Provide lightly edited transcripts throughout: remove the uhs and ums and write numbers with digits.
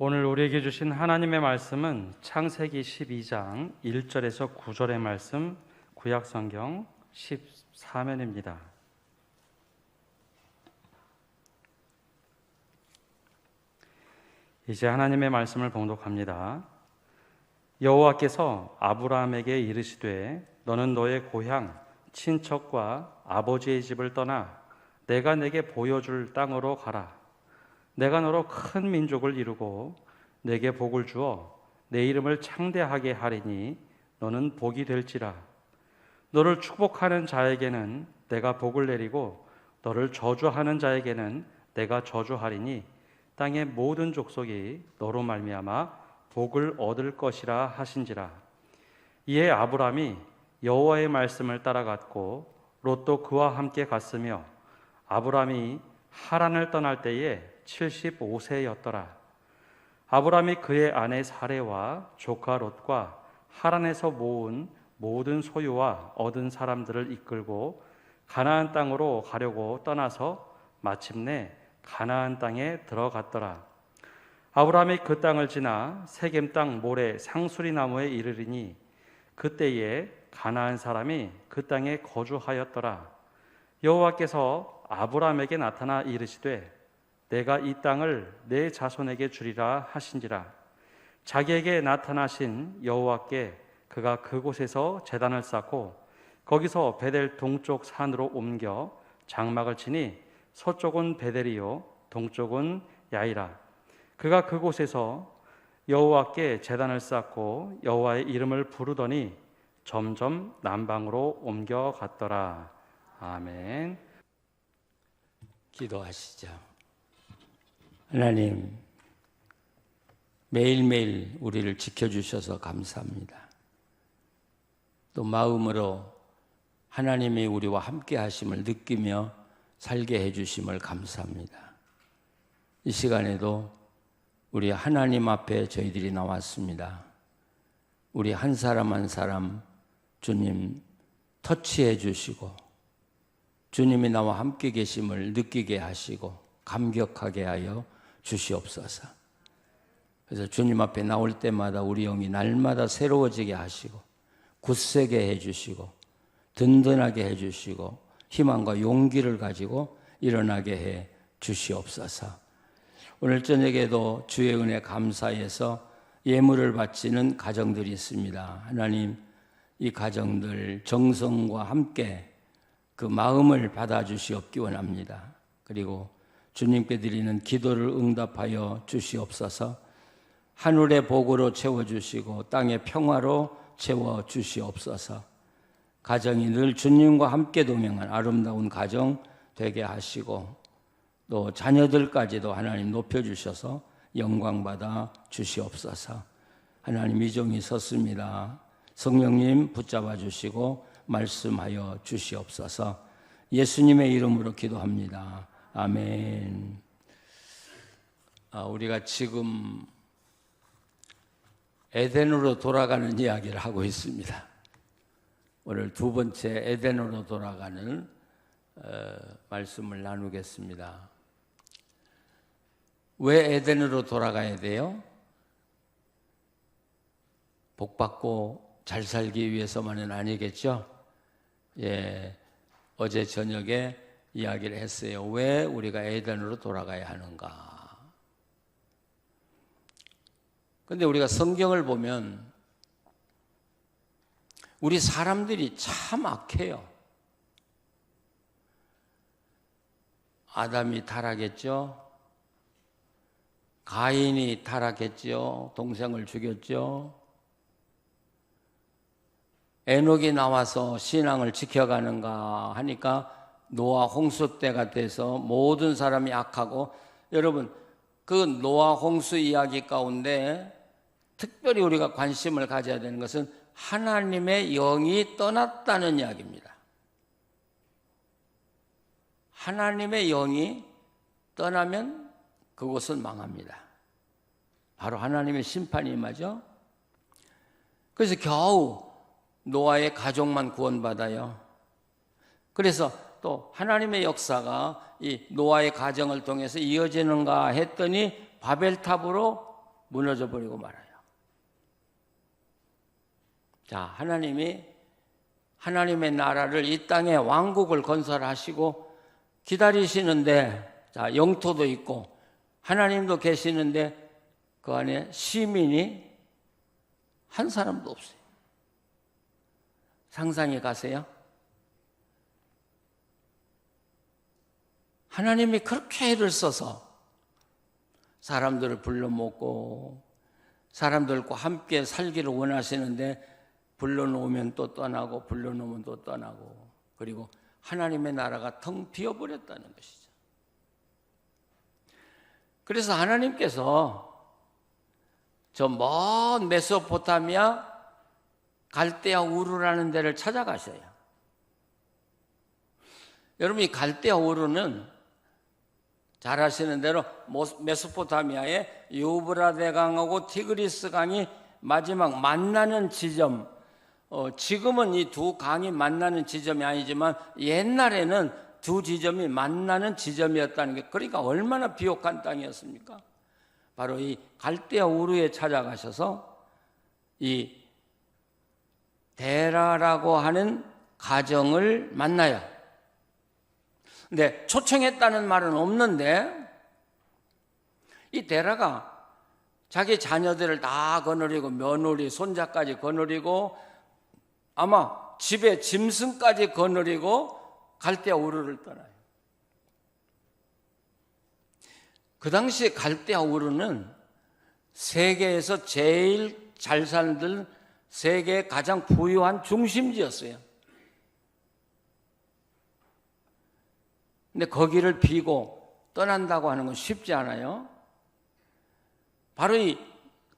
오늘 우리에게 주신 하나님의 말씀은 창세기 12장 1절에서 9절의 말씀, 구약성경 14면입니다. 이제 하나님의 말씀을 봉독합니다. 여호와께서 아브라함에게 이르시되 너는 너의 고향 친척과 아버지의 집을 떠나 내가 내게 보여줄 땅으로 가라. 내가 너로 큰 민족을 이루고 내게 복을 주어 내 이름을 창대하게 하리니 너는 복이 될지라. 너를 축복하는 자에게는 내가 복을 내리고 너를 저주하는 자에게는 내가 저주하리니 땅의 모든 족속이 너로 말미암아 복을 얻을 것이라 하신지라. 이에 아브람이 여호와의 말씀을 따라갔고 롯도 그와 함께 갔으며 아브람이 하란을 떠날 때에 75세였더라. 아브람이 그의 아내 사레와 조카 롯과 하란에서 모은 모든 소유와 얻은 사람들을 이끌고 가나안 땅으로 가려고 떠나서 마침내 가나안 땅에 들어갔더라. 아브람이 그 땅을 지나 세겜 땅 모래 상수리 나무에 이르리니 그때에 가나안 사람이 그 땅에 거주하였더라. 여호와께서 아브람에게 나타나 이르시되 내가 이 땅을 내 자손에게 주리라 하신지라. 자기에게 나타나신 여호와께 그가 그곳에서 제단을 쌓고 거기서 베델 동쪽 산으로 옮겨 장막을 치니 서쪽은 베델이요 동쪽은 야이라. 그가 그곳에서 여호와께 제단을 쌓고 여호와의 이름을 부르더니 점점 남방으로 옮겨갔더라. 아멘. 기도하시죠. 하나님, 매일매일 우리를 지켜주셔서 감사합니다. 또 마음으로 하나님이 우리와 함께 하심을 느끼며 살게 해주심을 감사합니다. 이 시간에도 우리 하나님 앞에 저희들이 나왔습니다. 우리 한 사람 한 사람 주님 터치해 주시고 주님이 나와 함께 계심을 느끼게 하시고 감격하게 하여 주시옵소서. 그래서 주님 앞에 나올 때마다 우리 영이 날마다 새로워지게 하시고 굳세게 해주시고 든든하게 해주시고 희망과 용기를 가지고 일어나게 해 주시옵소서. 오늘 저녁에도 주의 은혜 감사해서 예물을 바치는 가정들이 있습니다. 하나님, 이 가정들 정성과 함께 그 마음을 받아주시옵기 원합니다. 그리고 주님께 드리는 기도를 응답하여 주시옵소서. 하늘의 복으로 채워주시고 땅의 평화로 채워주시옵소서. 가정이 늘 주님과 함께 동행한 아름다운 가정 되게 하시고 또 자녀들까지도 하나님 높여주셔서 영광받아 주시옵소서. 하나님, 이 종이 섰습니다. 성령님 붙잡아 주시고 말씀하여 주시옵소서. 예수님의 이름으로 기도합니다. 아멘. 우리가 지금 에덴으로 돌아가는 이야기를 하고 있습니다. 오늘 두 번째 에덴으로 돌아가는 말씀을 나누겠습니다. 왜 에덴으로 돌아가야 돼요? 복받고 잘 살기 위해서만은 아니겠죠? 예, 어제 저녁에 이야기를 했어요. 왜 우리가 에덴으로 돌아가야 하는가? 근데 우리가 성경을 보면 우리 사람들이 참 악해요. 아담이 타락했죠. 가인이 타락했죠. 동생을 죽였죠. 에녹이 나와서 신앙을 지켜가는가 하니까 노아 홍수 때가 돼서 모든 사람이 악하고, 여러분 그 노아 홍수 이야기 가운데 특별히 우리가 관심을 가져야 되는 것은 하나님의 영이 떠났다는 이야기입니다. 하나님의 영이 떠나면 그곳은 망합니다. 바로 하나님의 심판이 임하죠. 그래서 겨우 노아의 가족만 구원받아요. 그래서 또 하나님의 역사가 이 노아의 가정을 통해서 이어지는가 했더니 바벨탑으로 무너져 버리고 말아요. 자, 하나님이 하나님의 나라를 이 땅에 왕국을 건설하시고 기다리시는데, 자, 영토도 있고 하나님도 계시는데 그 안에 시민이 한 사람도 없어요. 상상해 가세요. 하나님이 그렇게 애를 써서 사람들을 불러 모으고 사람들과 함께 살기를 원하시는데 불러놓으면 또 떠나고 불러놓으면 또 떠나고, 그리고 하나님의 나라가 텅 비어버렸다는 것이죠. 그래서 하나님께서 저 먼 메소포타미아 갈대아 우르라는 데를 찾아가셔요. 여러분, 이 갈대아 우르는 잘 아시는 대로 메소포타미아의 유브라데 강하고 티그리스 강이 마지막 만나는 지점, 지금은 이 두 강이 만나는 지점이 아니지만 옛날에는 두 지점이 만나는 지점이었다는 게, 그러니까 얼마나 비옥한 땅이었습니까? 바로 이 갈대아 우르에 찾아가셔서 이 데라라고 하는 가정을 만나요. 근데 초청했다는 말은 없는데 이 데라가 자기 자녀들을 다 거느리고 며느리, 손자까지 거느리고 아마 집에 짐승까지 거느리고 갈대아 우르를 떠나요. 그 당시 갈대아 우르는 세계에서 제일 잘 살던 세계의 가장 부유한 중심지였어요. 근데 거기를 비고 떠난다고 하는 건 쉽지 않아요. 바로 이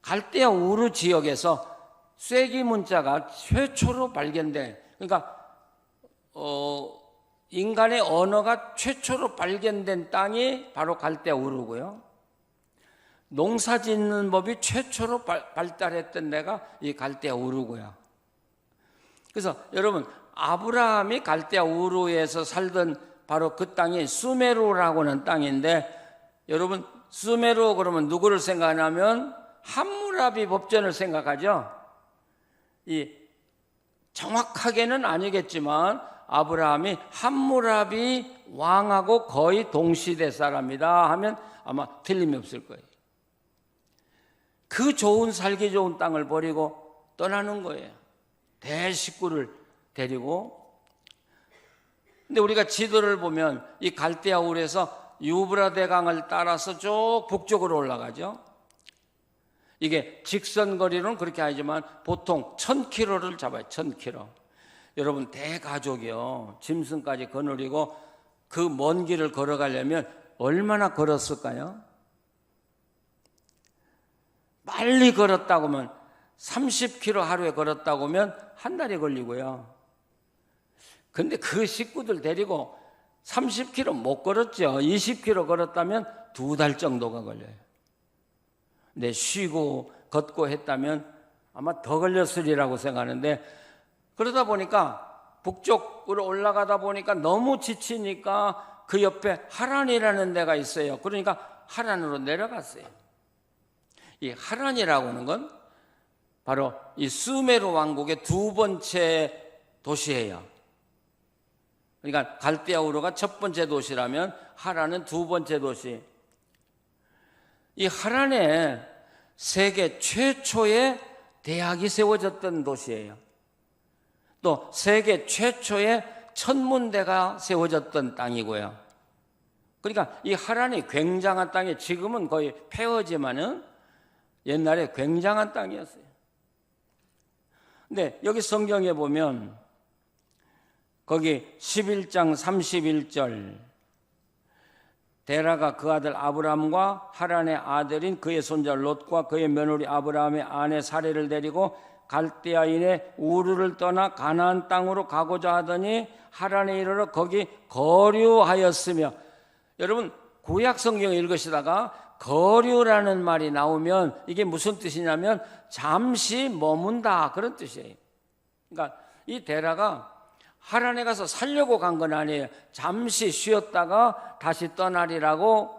갈대아 우르 지역에서 쐐기 문자가 최초로 발견된, 그러니까 인간의 언어가 최초로 발견된 땅이 바로 갈대아 우르고요. 농사 짓는 법이 최초로 발달했던 데가 이 갈대아 우르고요. 그래서 여러분, 아브라함이 갈대아 우르에서 살던 바로 그 땅이 수메르라고 하는 땅인데, 여러분 수메르 그러면 누구를 생각하냐면 함무라비 법전을 생각하죠. 이 정확하게는 아니겠지만 아브라함이 함무라비 왕하고 거의 동시대 사람이다 하면 아마 틀림이 없을 거예요. 그 좋은 살기 좋은 땅을 버리고 떠나는 거예요. 대식구를 데리고. 근데 우리가 지도를 보면 이 갈대아 우르에서 유브라데 강을 따라서 쭉 북쪽으로 올라가죠. 이게 직선 거리로는 그렇게 아니지만 보통 1000km를 잡아요. 1000km. 여러분, 대가족이요, 짐승까지 거느리고 그 먼 길을 걸어가려면 얼마나 걸었을까요? 빨리 걸었다고 하면 30km 하루에 걸었다고 하면 한 달이 걸리고요. 근데 그 식구들 데리고 30km 못 걸었죠. 20km 걸었다면 2달 정도가 걸려요. 근데 쉬고 걷고 했다면 아마 더 걸렸으리라고 생각하는데, 그러다 보니까 북쪽으로 올라가다 보니까 너무 지치니까 그 옆에 하란이라는 데가 있어요. 그러니까 하란으로 내려갔어요. 이 하란이라고 하는 건 바로 이 수메르 왕국의 두 번째 도시예요. 그러니까 갈대아 우르가 첫 번째 도시라면 하란은 두 번째 도시. 이 하란에 세계 최초의 대학이 세워졌던 도시예요. 또 세계 최초의 천문대가 세워졌던 땅이고요. 그러니까 이 하란이 굉장한 땅이, 지금은 거의 폐허지만은 옛날에 굉장한 땅이었어요. 근데 여기 성경에 보면 거기 11장 31절, 데라가 그 아들 아브람과 하란의 아들인 그의 손자 롯과 그의 며느리 아브라함의 아내 사레를 데리고 갈대아인의 우르를 떠나 가나안 땅으로 가고자 하더니 하란에 이르러 거기 거류하였으며. 여러분, 구약 성경을 읽으시다가 거류라는 말이 나오면 이게 무슨 뜻이냐면 잠시 머문다, 그런 뜻이에요. 그러니까 이 데라가 하란에 가서 살려고 간 건 아니에요. 잠시 쉬었다가 다시 떠나리라고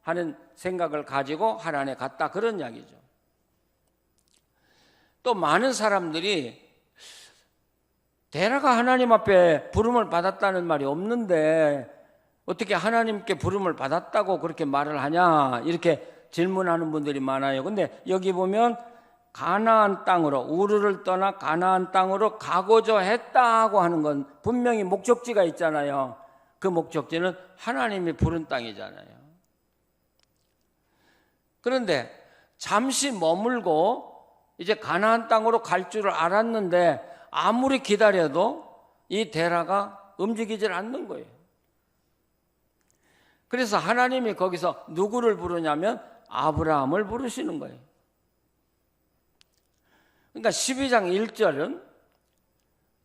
하는 생각을 가지고 하란에 갔다, 그런 이야기죠. 또 많은 사람들이 데라가 하나님 앞에 부름을 받았다는 말이 없는데 어떻게 하나님께 부름을 받았다고 그렇게 말을 하냐 이렇게 질문하는 분들이 많아요. 근데 여기 보면 가나안 땅으로 우르를 떠나 가나안 땅으로 가고자 했다고 하는 건 분명히 목적지가 있잖아요. 그 목적지는 하나님이 부른 땅이잖아요. 그런데 잠시 머물고 이제 가나안 땅으로 갈 줄을 알았는데 아무리 기다려도 이 데라가 움직이질 않는 거예요. 그래서 하나님이 거기서 누구를 부르냐면 아브라함을 부르시는 거예요. 그러니까 12장 1절은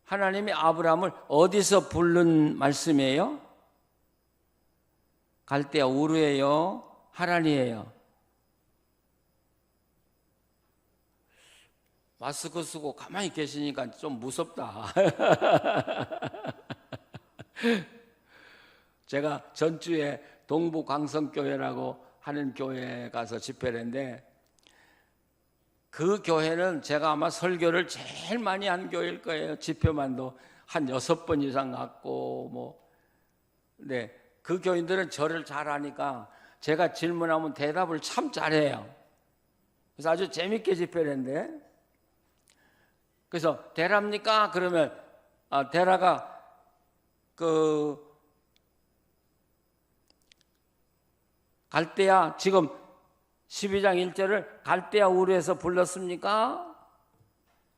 하나님이 아브라함을 어디서 부른 말씀이에요? 갈대아 우르예요? 하란이에요? 마스크 쓰고 가만히 계시니까 좀 무섭다. 제가 전주에 동부광성교회라고 하는 교회에 가서 집회를 했는데 그 교회는 제가 아마 설교를 제일 많이 한 교회일 거예요. 집회만도 한 6번 이상 갔고 뭐. 네, 그 교인들은 저를 잘 아니까 제가 질문하면 대답을 참 잘해요. 그래서 아주 재밌게 집회를 했는데 그래서 데라입니까? 그러면 데라가 그 갈대아 지금 12장 1절을 갈대아 우르에서 불렀습니까?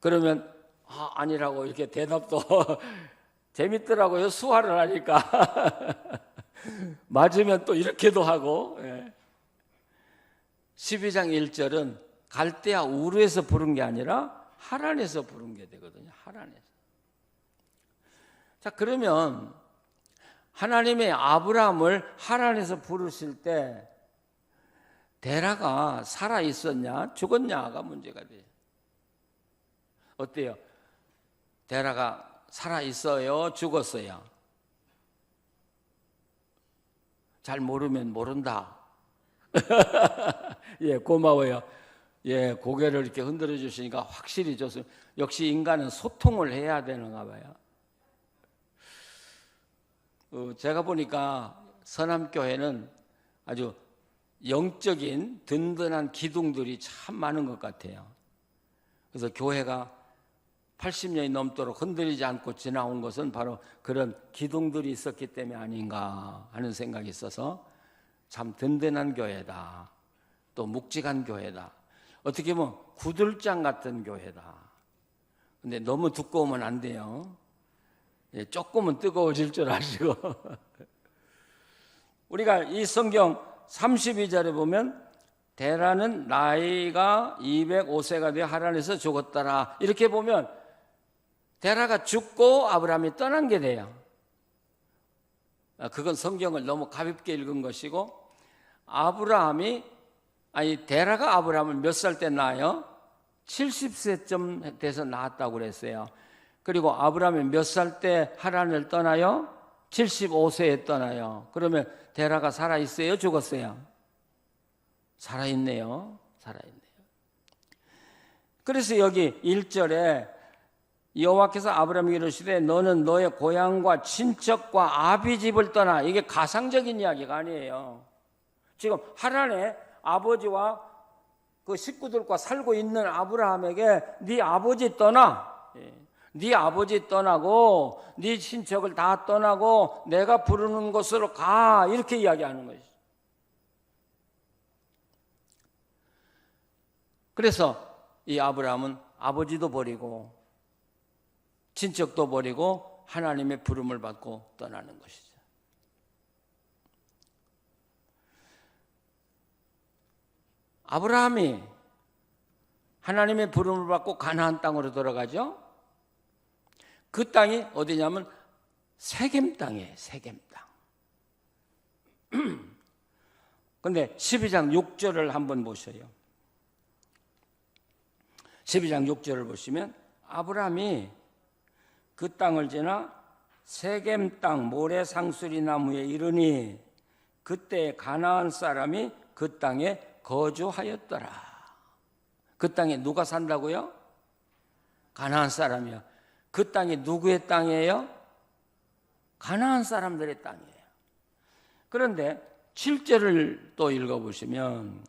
그러면 아니라고 이렇게 대답도 재밌더라고요. 수화를 하니까 맞으면 또 이렇게도 하고. 12장 1절은 갈대아 우르에서 부른 게 아니라 하란에서 부른 게 되거든요. 하란에서. 자, 그러면 하나님의 아브라함을 하란에서 부르실 때 데라가 살아 있었냐 죽었냐가 문제가 돼요. 어때요? 데라가 살아 있어요? 죽었어요? 잘 모르면 모른다. 예, 고마워요. 예, 고개를 이렇게 흔들어 주시니까 확실히 좋습니다. 역시 인간은 소통을 해야 되는가 봐요. 제가 보니까 서남교회는 아주 영적인 든든한 기둥들이 참 많은 것 같아요. 그래서 교회가 80년이 넘도록 흔들리지 않고 지나온 것은 바로 그런 기둥들이 있었기 때문에 아닌가 하는 생각이 있어서 참 든든한 교회다. 또 묵직한 교회다. 어떻게 보면 구들장 같은 교회다. 근데 너무 두꺼우면 안 돼요. 조금은 뜨거워질 줄 아시고. 우리가 이 성경 32절에 보면 데라는 나이가 205세가 되어 하란에서 죽었더라. 이렇게 보면 데라가 죽고 아브라함이 떠난 게 돼요. 그건 성경을 너무 가볍게 읽은 것이고 데라가 아브라함을 몇 살 때 낳아요? 70세쯤 돼서 낳았다고 그랬어요. 그리고 아브라함이 몇 살 때 하란을 떠나요? 75세에 떠나요. 그러면 데라가 살아있어요? 죽었어요? 살아있네요. 살아있네요. 그래서 여기 1절에 여호와께서 아브라함에게 이르시되 너는 너의 고향과 친척과 아비집을 떠나. 이게 가상적인 이야기가 아니에요. 지금 하란에 아버지와 그 식구들과 살고 있는 아브라함에게 네 아버지 떠나. 네 아버지 떠나고 네 친척을 다 떠나고 내가 부르는 곳으로 가. 이렇게 이야기하는 것이죠. 그래서 이 아브라함은 아버지도 버리고 친척도 버리고 하나님의 부름을 받고 떠나는 것이죠. 아브라함이 하나님의 부름을 받고 가나안 땅으로 들어가죠. 그 땅이 어디냐면 세겜 땅이에요. 세겜 땅. 그런데 12장 6절을 한번 보셔요. 12장 6절을 보시면 아브라함이 그 땅을 지나 세겜 땅 모래상수리 나무에 이르니 그때 가나안 사람이 그 땅에 거주하였더라. 그 땅에 누가 산다고요? 가나안 사람이야. 그 땅이 누구의 땅이에요? 가나안 사람들의 땅이에요. 그런데 7절을 또 읽어보시면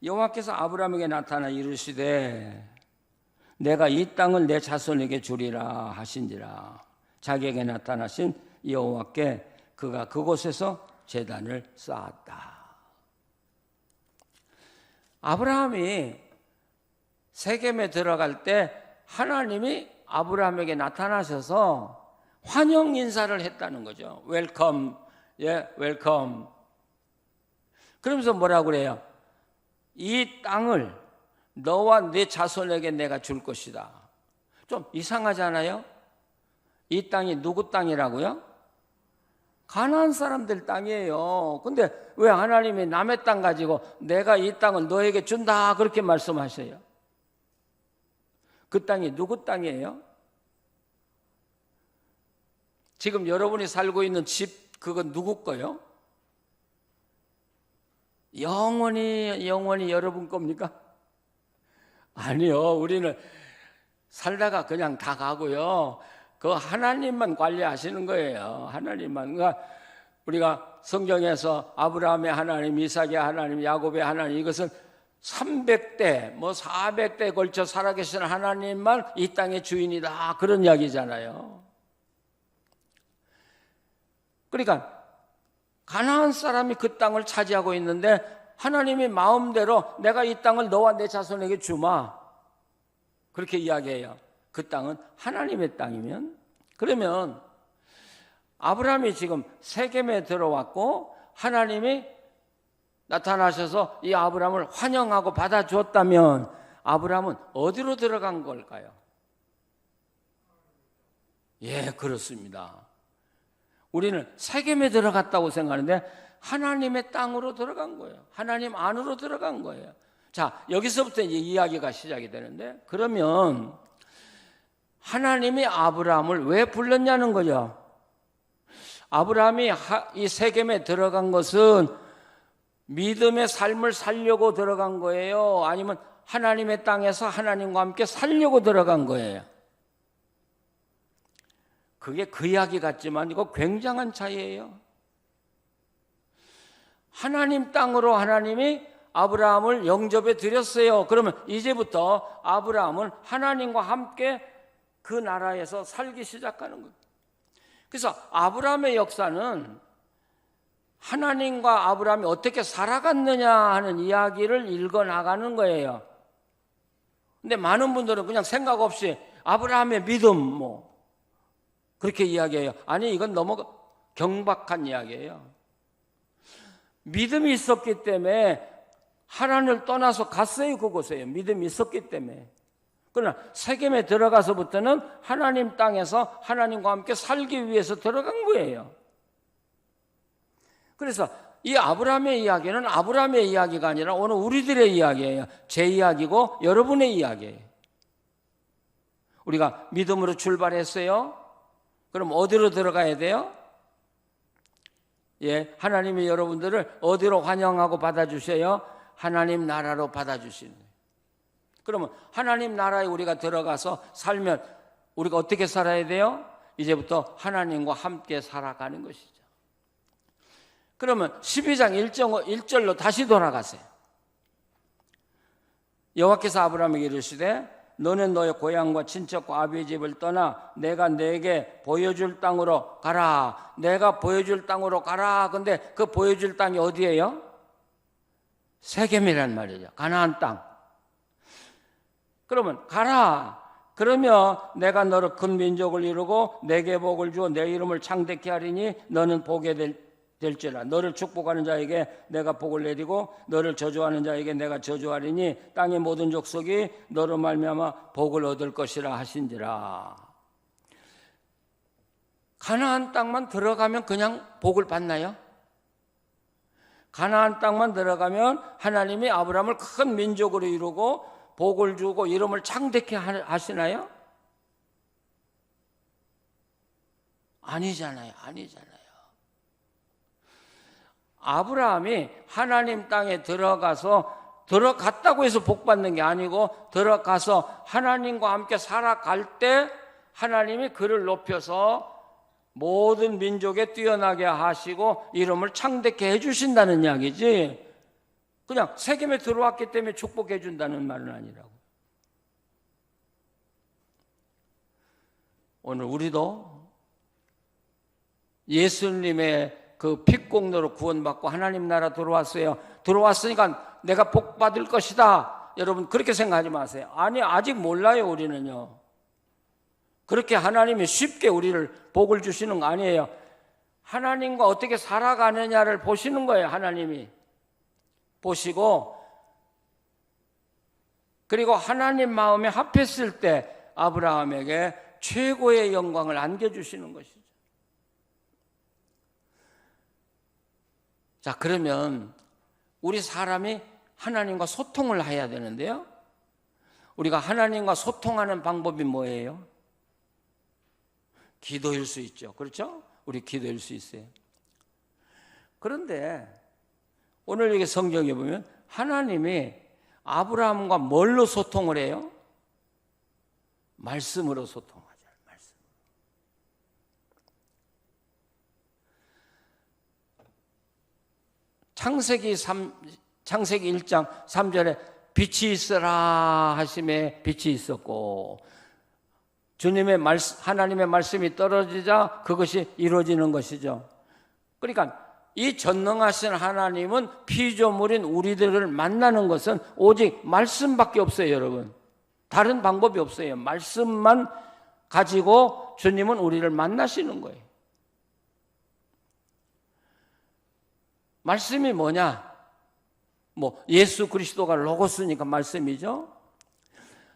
여호와께서 아브라함에게 나타나 이르시되 내가 이 땅을 내 자손에게 주리라 하신지라. 자기에게 나타나신 여호와께 그가 그곳에서 제단을 쌓았다. 아브라함이 세겜에 들어갈 때 하나님이 아브라함에게 나타나셔서 환영 인사를 했다는 거죠. 웰컴, 예, 웰컴. 그러면서 뭐라고 그래요? 이 땅을 너와 네 자손에게 내가 줄 것이다. 좀 이상하잖아요? 이 땅이 누구 땅이라고요? 가나안 사람들 땅이에요. 근데 왜 하나님이 남의 땅 가지고 내가 이 땅을 너에게 준다 그렇게 말씀하셔요? 그 땅이 누구 땅이에요? 지금 여러분이 살고 있는 집 그건 누구 거요? 영원히 여러분 겁니까? 아니요. 우리는 살다가 그냥 다 가고요. 그 하나님만 관리하시는 거예요. 하나님만. 그러니까 우리가 성경에서 아브라함의 하나님, 이삭의 하나님, 야곱의 하나님 이것은 300대, 400대에 걸쳐 살아계시는 하나님만 이 땅의 주인이다. 그런 이야기잖아요. 그러니까 가나안 사람이 그 땅을 차지하고 있는데 하나님이 마음대로 내가 이 땅을 너와 내 자손에게 주마. 그렇게 이야기해요. 그 땅은 하나님의 땅이면 그러면 아브라함이 지금 세겜에 들어왔고 하나님이 나타나셔서 이 아브라함을 환영하고 받아주었다면 아브라함은 어디로 들어간 걸까요? 예, 그렇습니다. 우리는 세겜에 들어갔다고 생각하는데 하나님의 땅으로 들어간 거예요. 하나님 안으로 들어간 거예요. 자, 여기서부터 이제 이야기가 시작이 되는데 그러면 하나님이 아브라함을 왜 불렀냐는 거죠. 아브라함이 이 세겜에 들어간 것은 믿음의 삶을 살려고 들어간 거예요? 아니면 하나님의 땅에서 하나님과 함께 살려고 들어간 거예요? 그게 그 이야기 같지만 이거 굉장한 차이예요. 하나님 땅으로 하나님이 아브라함을 영접해 드렸어요. 그러면 이제부터 아브라함은 하나님과 함께 그 나라에서 살기 시작하는 거예요. 그래서 아브라함의 역사는 하나님과 아브라함이 어떻게 살아갔느냐 하는 이야기를 읽어나가는 거예요. 근데 많은 분들은 그냥 생각 없이 아브라함의 믿음 그렇게 이야기해요. 아니 이건 너무 경박한 이야기예요. 믿음이 있었기 때문에 하나님을 떠나서 갔어요. 그곳에 믿음이 있었기 때문에. 그러나 세겜에 들어가서부터는 하나님 땅에서 하나님과 함께 살기 위해서 들어간 거예요. 그래서 이 아브라함의 이야기는 아브라함의 이야기가 아니라 오늘 우리들의 이야기예요. 제 이야기고 여러분의 이야기예요. 우리가 믿음으로 출발했어요. 그럼 어디로 들어가야 돼요? 예, 하나님이 여러분들을 어디로 환영하고 받아주셔요? 하나님 나라로 받아주시는 거예요. 그러면 하나님 나라에 우리가 들어가서 살면 우리가 어떻게 살아야 돼요? 이제부터 하나님과 함께 살아가는 것이죠. 그러면 12장 1절로 다시 돌아가세요. 여호와께서 아브라함에게 이르시되 너는 너의 고향과 친척과 아비의 집을 떠나 내가 내게 보여줄 땅으로 가라. 내가 보여줄 땅으로 가라. 근데 그 보여줄 땅이 어디예요? 세겜이란 말이죠. 가나안 땅. 그러면 가라. 그러면 내가 너를 큰 민족을 이루고 내게 복을 주어 내 이름을 창대케 하리니 너는 복에 될지라. 너를 축복하는 자에게 내가 복을 내리고 너를 저주하는 자에게 내가 저주하리니 땅의 모든 족속이 너로 말미암아 복을 얻을 것이라 하신지라. 가나안 땅만 들어가면 그냥 복을 받나요? 가나안 땅만 들어가면 하나님이 아브라함을 큰 민족으로 이루고 복을 주고 이름을 창대케 하시나요? 아니잖아요. 아브라함이 하나님 땅에 들어가서 들어갔다고 해서 복 받는 게 아니고 들어가서 하나님과 함께 살아갈 때 하나님이 그를 높여서 모든 민족에 뛰어나게 하시고 이름을 창대케 해주신다는 이야기지, 그냥 세겜에 들어왔기 때문에 축복해 준다는 말은 아니라고. 오늘 우리도 예수님의 그 핏공로로 구원받고 하나님 나라 들어왔어요. 들어왔으니까 내가 복 받을 것이다. 여러분 그렇게 생각하지 마세요. 아니, 아직 몰라요. 우리는요. 그렇게 하나님이 쉽게 우리를 복을 주시는 거 아니에요. 하나님과 어떻게 살아가느냐를 보시는 거예요. 하나님이 보시고, 그리고 하나님 마음에 합했을 때 아브라함에게 최고의 영광을 안겨주시는 것이죠. 자, 그러면 우리 사람이 하나님과 소통을 해야 되는데요, 우리가 하나님과 소통하는 방법이 뭐예요? 기도일 수 있죠. 그렇죠? 우리 기도일 수 있어요. 그런데 오늘 여기 성경에 보면 하나님이 아브라함과 뭘로 소통을 해요? 말씀으로 소통하죠. 말씀. 창세기 1장 3절에 빛이 있으라 하심에 빛이 있었고, 주님의 하나님의 말씀이 떨어지자 그것이 이루어지는 것이죠. 그러니까 이 전능하신 하나님은 피조물인 우리들을 만나는 것은 오직 말씀밖에 없어요, 여러분. 다른 방법이 없어요. 말씀만 가지고 주님은 우리를 만나시는 거예요. 말씀이 뭐냐? 예수 그리스도가 로고스니까 말씀이죠.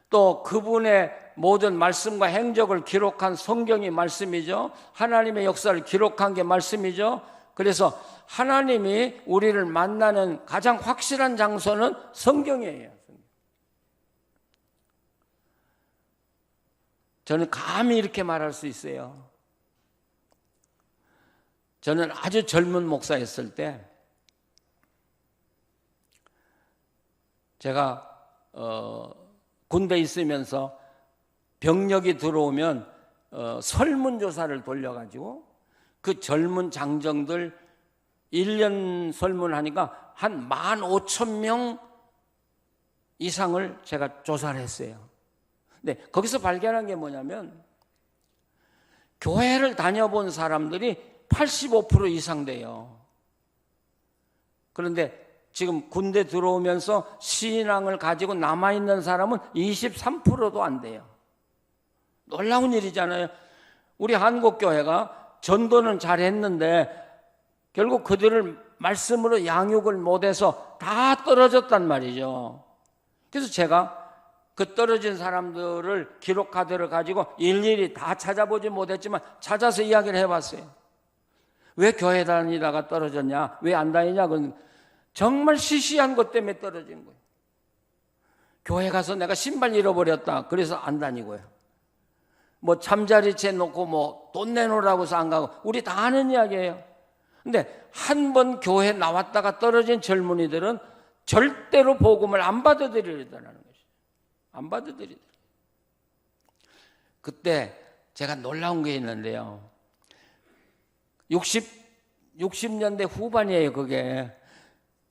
또 그분의 모든 말씀과 행적을 기록한 성경이 말씀이죠. 하나님의 역사를 기록한 게 말씀이죠. 그래서 하나님이 우리를 만나는 가장 확실한 장소는 성경이에요. 저는 감히 이렇게 말할 수 있어요. 저는 아주 젊은 목사였을 때 제가 군대에 있으면서 병력이 들어오면 설문조사를 돌려가지고 그 젊은 장정들 1년 설문하니까 한 15,000명 이상을 제가 조사를 했어요. 근데 거기서 발견한 게 뭐냐면 교회를 다녀본 사람들이 85% 이상 돼요. 그런데 지금 군대 들어오면서 신앙을 가지고 남아있는 사람은 23%도 안 돼요. 놀라운 일이잖아요. 우리 한국교회가 전도는 잘했는데 결국 그들을 말씀으로 양육을 못해서 다 떨어졌단 말이죠. 그래서 제가 그 떨어진 사람들을 기록카드를 가지고 일일이 다 찾아보지 못했지만 찾아서 이야기를 해봤어요. 왜 교회 다니다가 떨어졌냐? 왜 안 다니냐? 정말 시시한 것 때문에 떨어진 거예요. 교회 가서 내가 신발 잃어버렸다. 그래서 안 다니고요. 잠자리채 놓고 돈 내놓으라고 해서 안 가고, 우리 다 아는 이야기예요. 근데 한 번 교회 나왔다가 떨어진 젊은이들은 절대로 복음을 안 받아들이려다는 것이죠. 안 받아들이더라고요. 그때 제가 놀라운 게 있는데요. 60년대 후반이에요, 그게.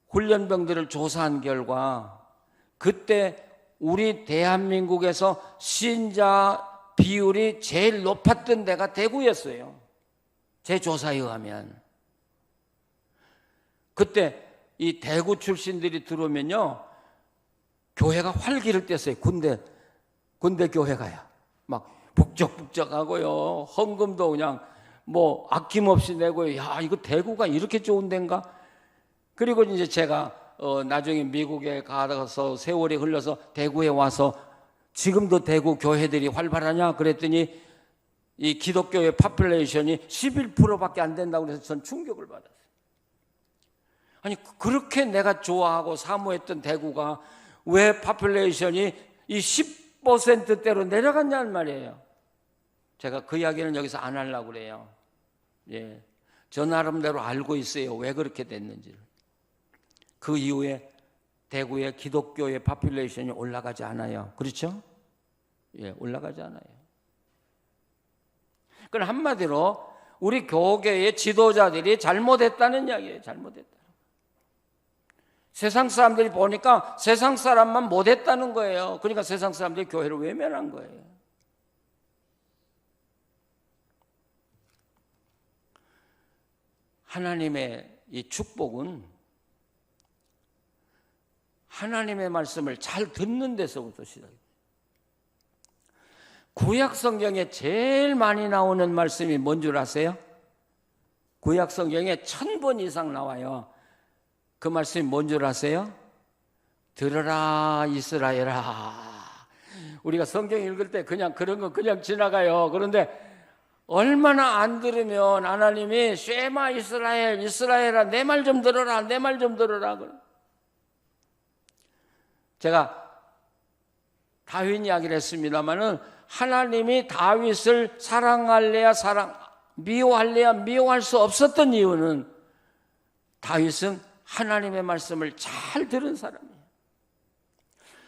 훈련병들을 조사한 결과 그때 우리 대한민국에서 신자 비율이 제일 높았던 데가 대구였어요. 제 조사에 의하면. 그때 이 대구 출신들이 들어오면요, 교회가 활기를 뗐어요. 군대 교회가요. 막 북적북적하고요. 헌금도 그냥 아낌없이 내고요. 야, 이거 대구가 이렇게 좋은 데인가? 그리고 이제 제가 나중에 미국에 가서 세월이 흘러서 대구에 와서 지금도 대구 교회들이 활발하냐 그랬더니 이 기독교의 파퓰레이션이 11%밖에 안 된다고 해서 전 충격을 받았어요. 아니, 그렇게 내가 좋아하고 사모했던 대구가 왜 파퓰레이션이 이 10%대로 내려갔냐는 말이에요. 제가 그 이야기는 여기서 안 하려고 그래요. 예, 저 나름대로 알고 있어요. 왜 그렇게 됐는지를. 그 이후에 대구의 기독교의 파퓰레이션이 올라가지 않아요. 그렇죠? 예, 올라가지 않아요. 그건 한마디로 우리 교계의 지도자들이 잘못했다는 이야기예요. 잘못했다. 세상 사람들이 보니까 세상 사람만 못했다는 거예요. 그러니까 세상 사람들이 교회를 외면한 거예요. 하나님의 이 축복은 하나님의 말씀을 잘 듣는 데서부터 시작입니다. 구약 성경에 제일 많이 나오는 말씀이 뭔 줄 아세요? 구약 성경에 1000번 이상 나와요. 그 말씀이 뭔 줄 아세요? 들으라 이스라엘아. 우리가 성경 읽을 때 그냥 그런 거 그냥 지나가요. 그런데 얼마나 안 들으면 하나님이 쉐마 이스라엘, 이스라엘아 내 말 좀 들어라, 내 말 좀 들어라. 제가 다윗 이야기를 했습니다마는 하나님이 다윗을 사랑할래야 미워할래야 미워할 수 없었던 이유는 다윗은 하나님의 말씀을 잘 들은 사람이에요.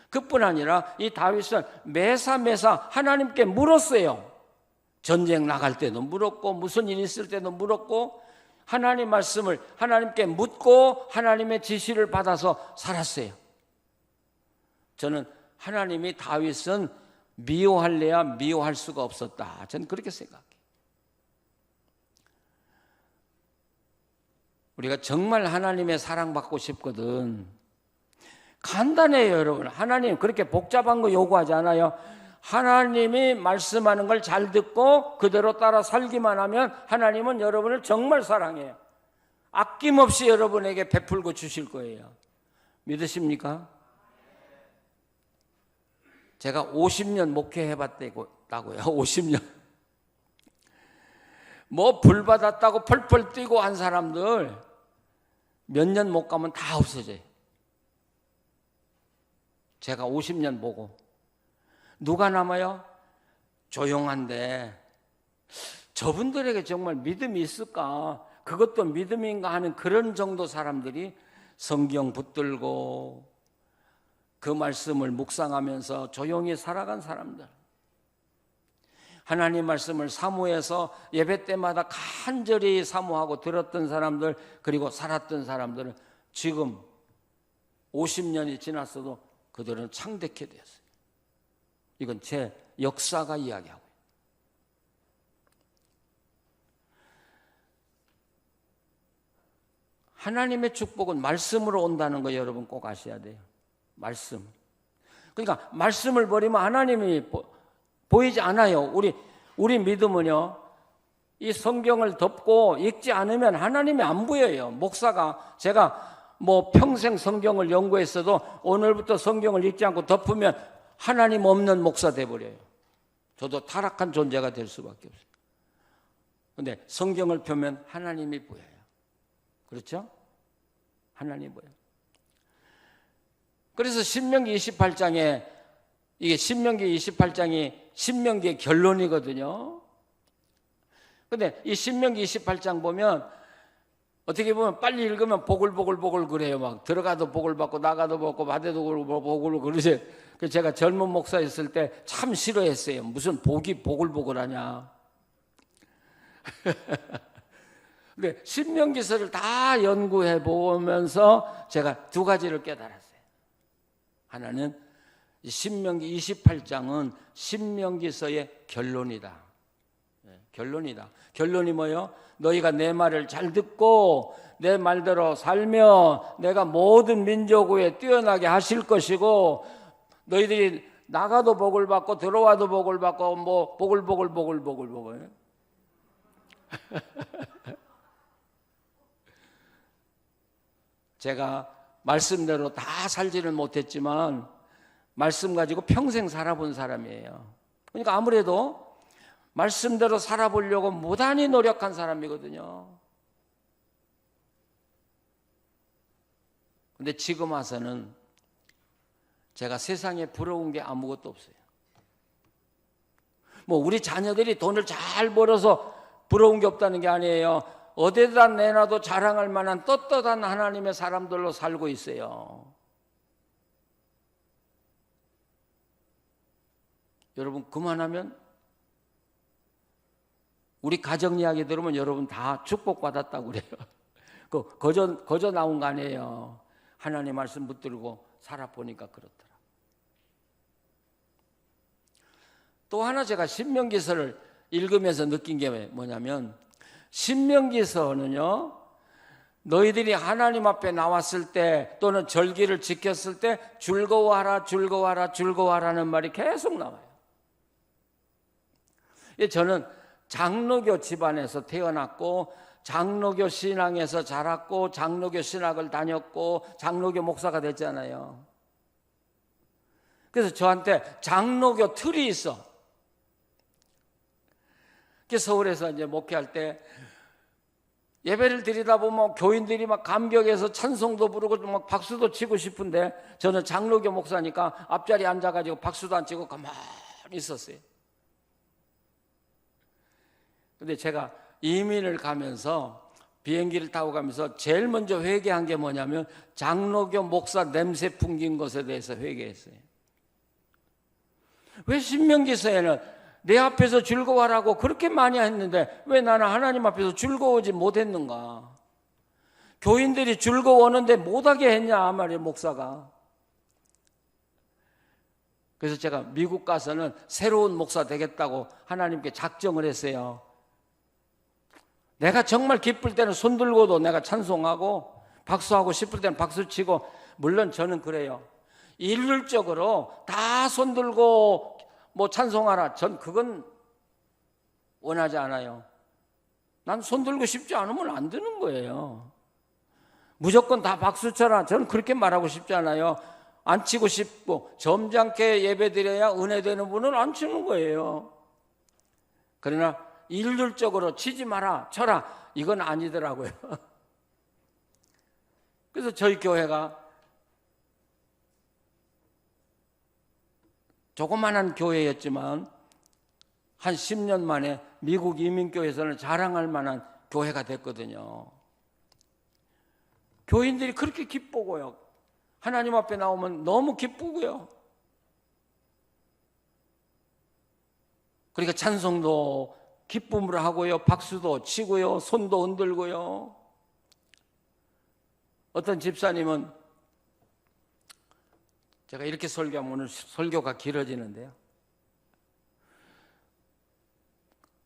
그뿐 아니라 이 다윗은 매사 하나님께 물었어요. 전쟁 나갈 때도 물었고 무슨 일 있을 때도 물었고 하나님 말씀을 하나님께 묻고 하나님의 지시를 받아서 살았어요. 저는 하나님이 다윗은 미워할래야 미워할 수가 없었다. 저는 그렇게 생각해요. 우리가 정말 하나님의 사랑받고 싶거든. 간단해요, 여러분. 하나님 그렇게 복잡한 거 요구하지 않아요. 하나님이 말씀하는 걸 잘 듣고 그대로 따라 살기만 하면 하나님은 여러분을 정말 사랑해요. 아낌없이 여러분에게 베풀고 주실 거예요. 믿으십니까? 제가 50년 목회해봤다고요. 50년. 뭐 불 받았다고 펄펄 뛰고 한 사람들 몇 년 못 가면 다 없어져요. 제가 50년 보고 누가 남아요? 조용한데 저분들에게 정말 믿음이 있을까? 그것도 믿음인가 하는 그런 정도 사람들이 성경 붙들고 그 말씀을 묵상하면서 조용히 살아간 사람들, 하나님 말씀을 사모해서 예배 때마다 간절히 사모하고 들었던 사람들, 그리고 살았던 사람들은 지금 50년이 지났어도 그들은 창대케 되었어요. 이건 제 역사가 이야기하고 있어요. 하나님의 축복은 말씀으로 온다는 거 여러분 꼭 아셔야 돼요. 말씀. 그러니까 말씀을 버리면 하나님이 보이지 않아요. 우리 믿음은요, 이 성경을 덮고 읽지 않으면 하나님이 안 보여요. 목사가, 제가 뭐 평생 성경을 연구했어도 오늘부터 성경을 읽지 않고 덮으면 하나님 없는 목사 돼버려요. 저도 타락한 존재가 될 수밖에 없어요. 그런데 성경을 펴면 하나님이 보여요. 그렇죠? 하나님이 보여요. 그래서 신명기 28장에, 이게 신명기 28장이 신명기의 결론이거든요. 근데 이 신명기 28장 보면 어떻게 보면 빨리 읽으면 보글보글 그래요. 막 들어가도 보글 받고 나가도 받고 받아도 보글 그러세요. 그래서 제가 젊은 목사였을 때 참 싫어했어요. 무슨 복이 보글보글하냐. 근데 신명기서를 다 연구해 보면서 제가 두 가지를 깨달았어요. 하나는 신명기 28장은 신명기서의 결론이다. 결론이다. 결론이 뭐예요? 너희가 내 말을 잘 듣고 내 말대로 살면 내가 모든 민족 위에 뛰어나게 하실 것이고, 너희들이 나가도 복을 받고 들어와도 복을 받고 뭐 보글 제가 말씀대로 다 살지는 못했지만 말씀 가지고 평생 살아본 사람이에요. 그러니까 아무래도 말씀대로 살아보려고 무단히 노력한 사람이거든요. 근데 지금 와서는 제가 세상에 부러운 게 아무것도 없어요. 뭐 우리 자녀들이 돈을 잘 벌어서 부러운 게 없다는 게 아니에요. 어디다 내놔도 자랑할 만한 떳떳한 하나님의 사람들로 살고 있어요. 여러분 그만하면 우리 가정 이야기 들으면 여러분 다 축복받았다고 그래요. 거저 나온 거 아니에요. 하나님 말씀 붙들고 살아보니까 그렇더라. 또 하나 제가 신명기서를 읽으면서 느낀 게 뭐냐면, 신명기서는요, 너희들이 하나님 앞에 나왔을 때 또는 절기를 지켰을 때 즐거워하라, 즐거워하라, 즐거워하라는 말이 계속 나와요. 저는 장로교 집안에서 태어났고 장로교 신앙에서 자랐고 장로교 신학을 다녔고 장로교 목사가 됐잖아요. 그래서 저한테 장로교 틀이 있어. 서울에서 이제 목회할 때 예배를 드리다 보면 교인들이 막 감격해서 찬송도 부르고 막 박수도 치고 싶은데 저는 장로교 목사니까 앞자리에 앉아가지고 박수도 안 치고 가만히 있었어요. 근데 제가 이민을 가면서 비행기를 타고 가면서 제일 먼저 회개한 게 뭐냐면 장로교 목사 냄새 풍긴 것에 대해서 회개했어요. 왜 신명기서에는 내 앞에서 즐거워하라고 그렇게 많이 했는데 왜 나는 하나님 앞에서 즐거워하지 못했는가? 교인들이 즐거워하는데 못하게 했냐 말이에요, 목사가. 그래서 제가 미국 가서는 새로운 목사 되겠다고 하나님께 작정을 했어요. 내가 정말 기쁠 때는 손 들고도 내가 찬송하고 박수하고 싶을 때는 박수치고, 물론 저는 그래요. 일률적으로 다 손 들고 뭐 찬송하라, 전 그건 원하지 않아요. 난 손 들고 싶지 않으면 안 되는 거예요. 무조건 다 박수 쳐라, 저는 그렇게 말하고 싶지 않아요. 안 치고 싶고 점잖게 예배 드려야 은혜 되는 분은 안 치는 거예요. 그러나 일률적으로 치지 마라, 쳐라, 이건 아니더라고요. 그래서 저희 교회가 조그만한 교회였지만 한 10년 만에 미국 이민교회에서는 자랑할 만한 교회가 됐거든요. 교인들이 그렇게 기쁘고요. 하나님 앞에 나오면 너무 기쁘고요. 그러니까 찬송도 기쁨으로 하고요, 박수도 치고요, 손도 흔들고요. 어떤 집사님은, 제가 이렇게 설교하면 오늘 설교가 길어지는데요,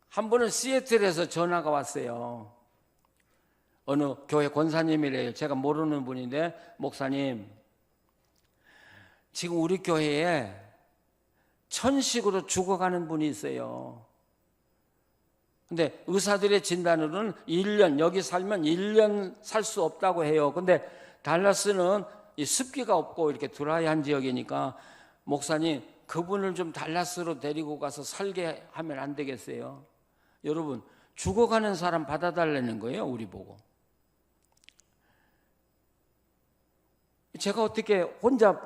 한 번은 시애틀에서 전화가 왔어요. 어느 교회 권사님이래요. 제가 모르는 분인데, 목사님, 지금 우리 교회에 천식으로 죽어가는 분이 있어요. 근데 의사들의 진단으로는 1년, 여기 살면 1년 살 수 없다고 해요. 근데 달라스는 이 습기가 없고 이렇게 드라이한 지역이니까 목사님, 그분을 좀 달라스로 데리고 가서 살게 하면 안 되겠어요? 여러분, 죽어가는 사람 받아달라는 거예요, 우리 보고. 제가 어떻게 혼자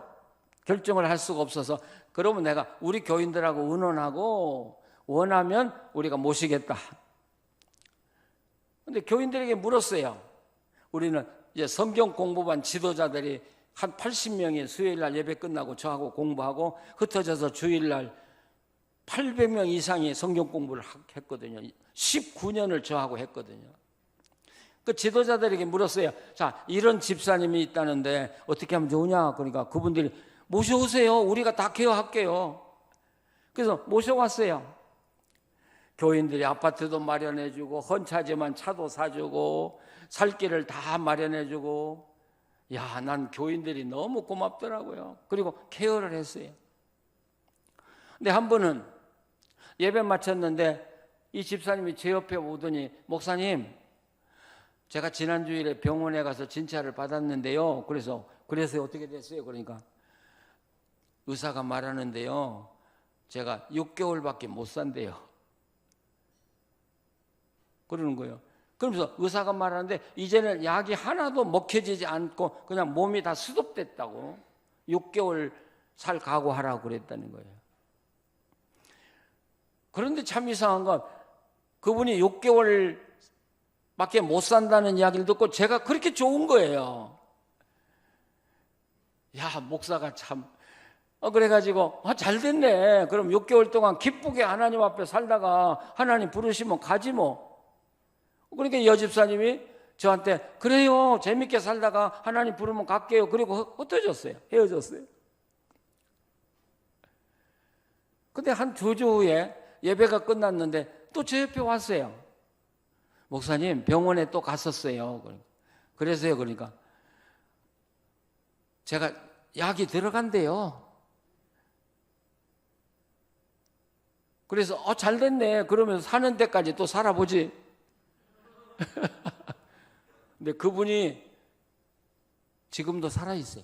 결정을 할 수가 없어서, 그러면 내가 우리 교인들하고 의논하고 원하면 우리가 모시겠다. 근데 교인들에게 물었어요. 우리는 이제 성경 공부반 지도자들이 한 80명이 수요일날 예배 끝나고 저하고 공부하고 흩어져서 주일날 800명 이상이 성경 공부를 했거든요. 19년을 저하고 했거든요. 그 지도자들에게 물었어요. 자, 이런 집사님이 있다는데 어떻게 하면 좋으냐? 그러니까 그분들이 모셔오세요. 우리가 다 케어할게요. 그래서 모셔왔어요. 교인들이 아파트도 마련해주고 헌차지만 차도 사주고 살 길을 다 마련해주고, 야, 난 교인들이 너무 고맙더라고요. 그리고 케어를 했어요. 근데 한 번은 예배 마쳤는데 이 집사님이 제 옆에 오더니, 목사님, 제가 지난 주일에 병원에 가서 진찰을 받았는데요. 그래서 어떻게 됐어요? 그러니까 의사가 말하는데요, 제가 6개월밖에 못 산대요. 그러는 거예요. 그러면서 의사가 말하는데 이제는 약이 하나도 먹혀지지 않고 그냥 몸이 다 수독됐다고, 6개월 살 각오하라고 그랬다는 거예요. 그런데 참 이상한 건, 그분이 6개월밖에 못 산다는 이야기를 듣고 제가 그렇게 좋은 거예요. 야, 목사가 참 그래가지고 잘 됐네. 그럼 6개월 동안 기쁘게 하나님 앞에 살다가 하나님 부르시면 가지 뭐. 그러니까 여집사님이 저한테 그래요, 재밌게 살다가 하나님 부르면 갈게요. 그리고 흩어졌어요. 헤어졌어요. 근데 한 2주 후에 예배가 끝났는데 또 제 옆에 왔어요. 목사님, 병원에 또 갔었어요. 그래서요, 그러니까 제가 약이 들어간대요. 그래서 잘 됐네. 그러면서 사는 데까지 또 살아보지. 근데 그분이 지금도 살아있어요.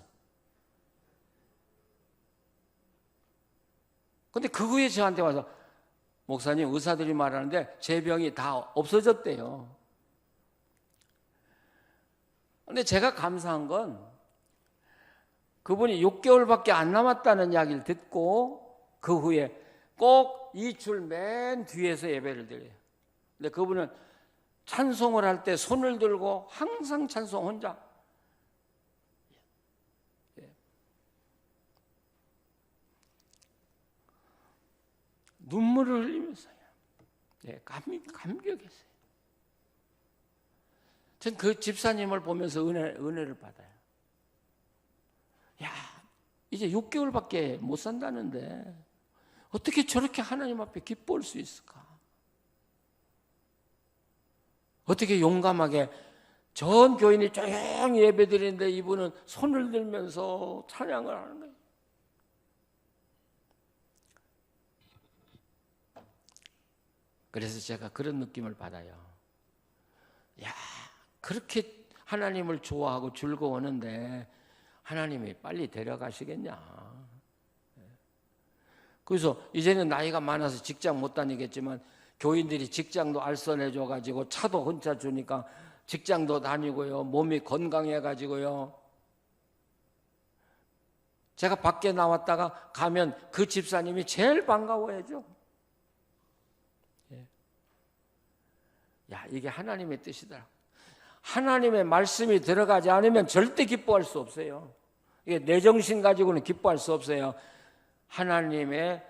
근데 그 후에 저한테 와서 목사님, 의사들이 말하는데 제 병이 다 없어졌대요. 근데 제가 감사한 건 그분이 6개월밖에 안 남았다는 이야기를 듣고 그 후에 꼭 이 줄 맨 뒤에서 예배를 드려요. 근데 그분은 찬송을 할 때 손을 들고 항상 찬송 혼자. 눈물을 흘리면서요. 감격했어요. 전 그 집사님을 보면서 은혜를 받아요. 야, 이제 6개월밖에 못 산다는데 어떻게 저렇게 하나님 앞에 기뻐할 수 있을까? 어떻게 용감하게 전 교인이 조용히 예배드리는데 이분은 손을 들면서 찬양을 하는 거예요. 그래서 제가 그런 느낌을 받아요. 야, 그렇게 하나님을 좋아하고 즐거워하는데 하나님이 빨리 데려가시겠냐. 그래서 이제는 나이가 많아서 직장 못 다니겠지만 교인들이 직장도 알선해줘가지고 차도 혼자 주니까 직장도 다니고요. 몸이 건강해가지고요. 제가 밖에 나왔다가 가면 그 집사님이 제일 반가워해줘. 야, 이게 하나님의 뜻이더라. 하나님의 말씀이 들어가지 않으면 절대 기뻐할 수 없어요. 이게 내 정신 가지고는 기뻐할 수 없어요. 하나님의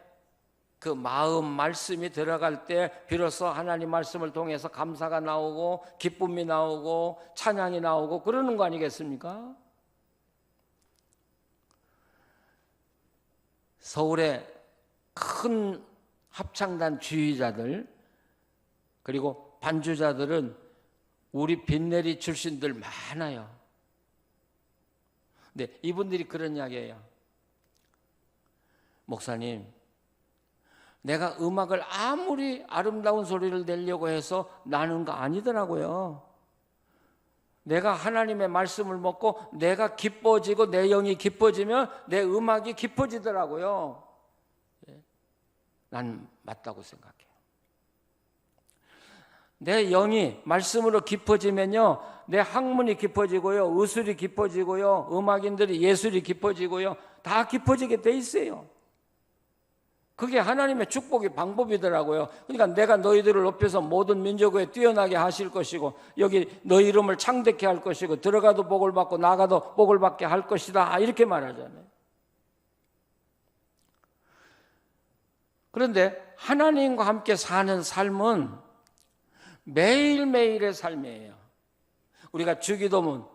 그 마음 말씀이 들어갈 때 비로소 하나님 말씀을 통해서 감사가 나오고 기쁨이 나오고 찬양이 나오고 그러는 거 아니겠습니까? 서울의 큰 합창단 지휘자들 그리고 반주자들은 우리 빈내리 출신들 많아요. 근데 이분들이 그런 이야기예요. 목사님, 내가 음악을 아무리 아름다운 소리를 내려고 해서 나는 거 아니더라고요. 내가 하나님의 말씀을 먹고 내가 기뻐지고 내 영이 기뻐지면 내 음악이 기뻐지더라고요. 난 맞다고 생각해요. 내 영이 말씀으로 깊어지면요, 내 학문이 깊어지고요, 의술이 깊어지고요, 음악인들이 예술이 깊어지고요, 다 깊어지게 돼 있어요. 그게 하나님의 축복의 방법이더라고요. 그러니까 내가 너희들을 높여서 모든 민족에 뛰어나게 하실 것이고 여기 너희 이름을 창대케 할 것이고 들어가도 복을 받고 나가도 복을 받게 할 것이다, 이렇게 말하잖아요. 그런데 하나님과 함께 사는 삶은 매일매일의 삶이에요. 우리가 주기도문,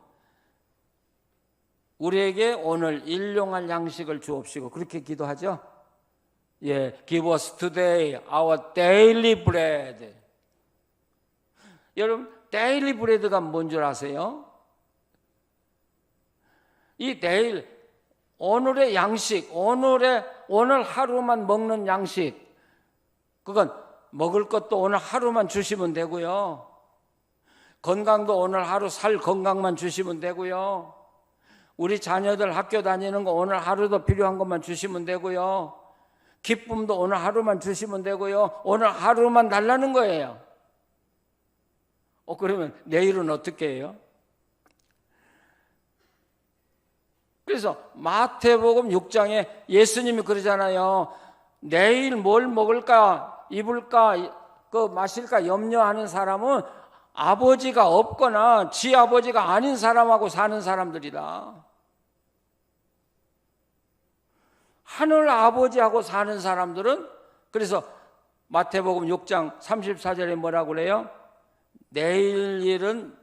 우리에게 오늘 일용할 양식을 주옵시고 그렇게 기도하죠. Give us today our daily bread. 여러분, daily bread가 뭔 줄 아세요? 이 daily, 오늘의 양식, 오늘 하루만 먹는 양식, 그건 먹을 것도 오늘 하루만 주시면 되고요. 건강도 오늘 하루 살 건강만 주시면 되고요. 우리 자녀들 학교 다니는 거 오늘 하루도 필요한 것만 주시면 되고요. 기쁨도 오늘 하루만 주시면 되고요. 오늘 하루만 달라는 거예요. 그러면 내일은 어떻게 해요? 그래서 마태복음 6장에 예수님이 그러잖아요. 내일 뭘 먹을까, 입을까, 마실까 염려하는 사람은 아버지가 없거나 지 아버지가 아닌 사람하고 사는 사람들이다. 하늘 아버지하고 사는 사람들은, 그래서 마태복음 6장 34절에 뭐라고 그래요? 내일 일은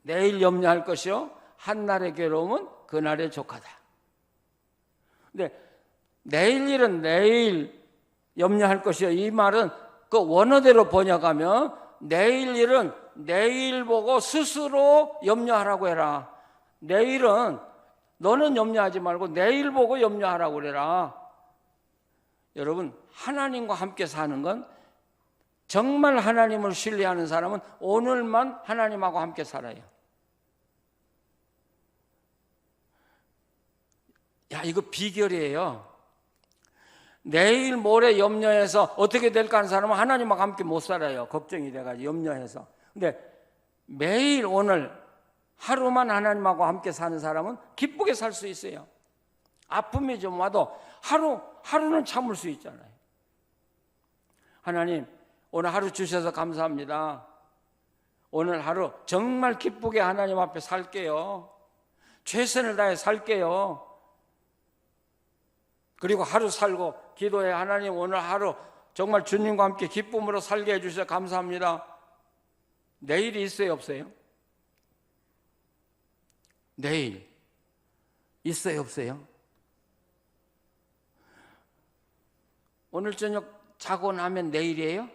내일 염려할 것이요 한날의 괴로움은 그날의 족하다. 근데 내일 일은 내일 염려할 것이요, 이 말은 그 원어대로 번역하면 내일 일은 내일 보고 스스로 염려하라고 해라. 내일은 너는 염려하지 말고 내일 보고 염려하라고 그래라. 여러분, 하나님과 함께 사는 건, 정말 하나님을 신뢰하는 사람은 오늘만 하나님하고 함께 살아요. 야, 이거 비결이에요. 내일 모레 염려해서 어떻게 될까 하는 사람은 하나님하고 함께 못 살아요. 걱정이 돼가지고 염려해서. 근데 매일 오늘 하루만 하나님하고 함께 사는 사람은 기쁘게 살 수 있어요. 아픔이 좀 와도 하루는 참을 수 있잖아요. 하나님, 오늘 하루 주셔서 감사합니다. 오늘 하루 정말 기쁘게 하나님 앞에 살게요. 최선을 다해 살게요. 그리고 하루 살고 기도해. 하나님, 오늘 하루 정말 주님과 함께 기쁨으로 살게 해주셔서 감사합니다. 내일이 있어요, 없어요? 내일 있어요, 없어요? 오늘 저녁 자고 나면 내일이에요?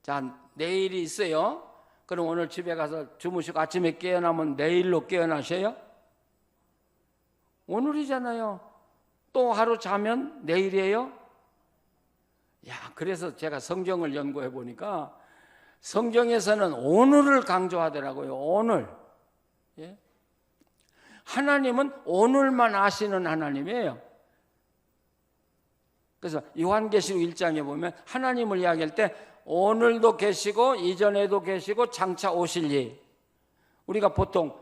자, 내일이 있어요. 그럼 오늘 집에 가서 주무시고 아침에 깨어나면 내일로 깨어나셔요? 오늘이잖아요. 또 하루 자면 내일이에요? 야, 그래서 제가 성경을 연구해 보니까 성경에서는 오늘을 강조하더라고요. 오늘. 예? 하나님은 오늘만 아시는 하나님이에요. 그래서 요한계시록 1장에 보면 하나님을 이야기할 때 오늘도 계시고 이전에도 계시고 장차 오실 일. 우리가 보통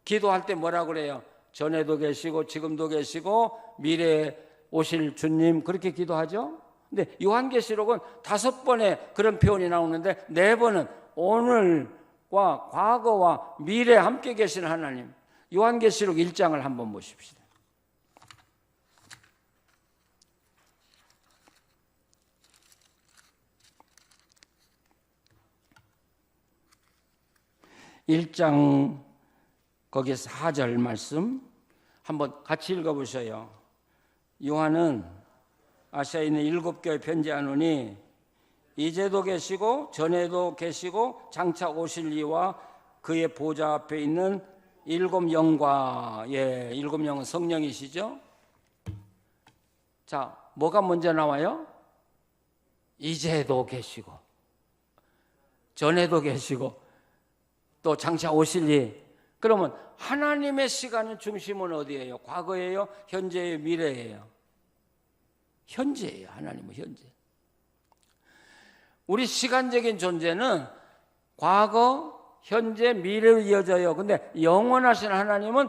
기도할 때 뭐라고 그래요? 전에도 계시고 지금도 계시고 미래에 오실 주님, 그렇게 기도하죠. 근데 요한계시록은 5번의 그런 표현이 나오는데 4번은 오늘과 과거와 미래에 함께 계시는 하나님. 요한계시록 1장을 한번 보십시다. (1장) 거기 4절 말씀 한번 같이 읽어보세요. 요한은 아시아에 있는 7교회 편지하노니 이제도 계시고 전에도 계시고 장차 오실 이와 그의 보좌 앞에 있는 7 영과, 7 영은 성령이시죠. 자, 뭐가 먼저 나와요? 이제도 계시고 전에도 계시고 또 장차 오실 이. 그러면 하나님의 시간의 중심은 어디예요? 과거예요? 현재예요? 미래예요? 현재예요. 하나님은 현재. 우리 시간적인 존재는 과거, 현재, 미래로 이어져요. 근데 영원하신 하나님은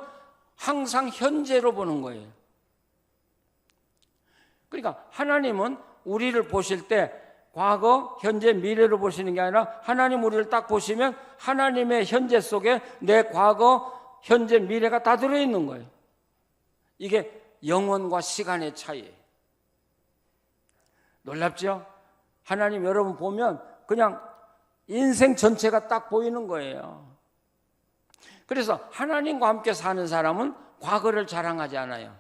항상 현재로 보는 거예요. 그러니까 하나님은 우리를 보실 때 과거, 현재, 미래로 보시는 게 아니라 하나님 우리를 딱 보시면 하나님의 현재 속에 내 과거, 현재, 미래가 다 들어있는 거예요. 이게 영혼과 시간의 차이예요. 놀랍죠? 하나님 여러분 보면 그냥 인생 전체가 딱 보이는 거예요. 그래서 하나님과 함께 사는 사람은 과거를 자랑하지 않아요.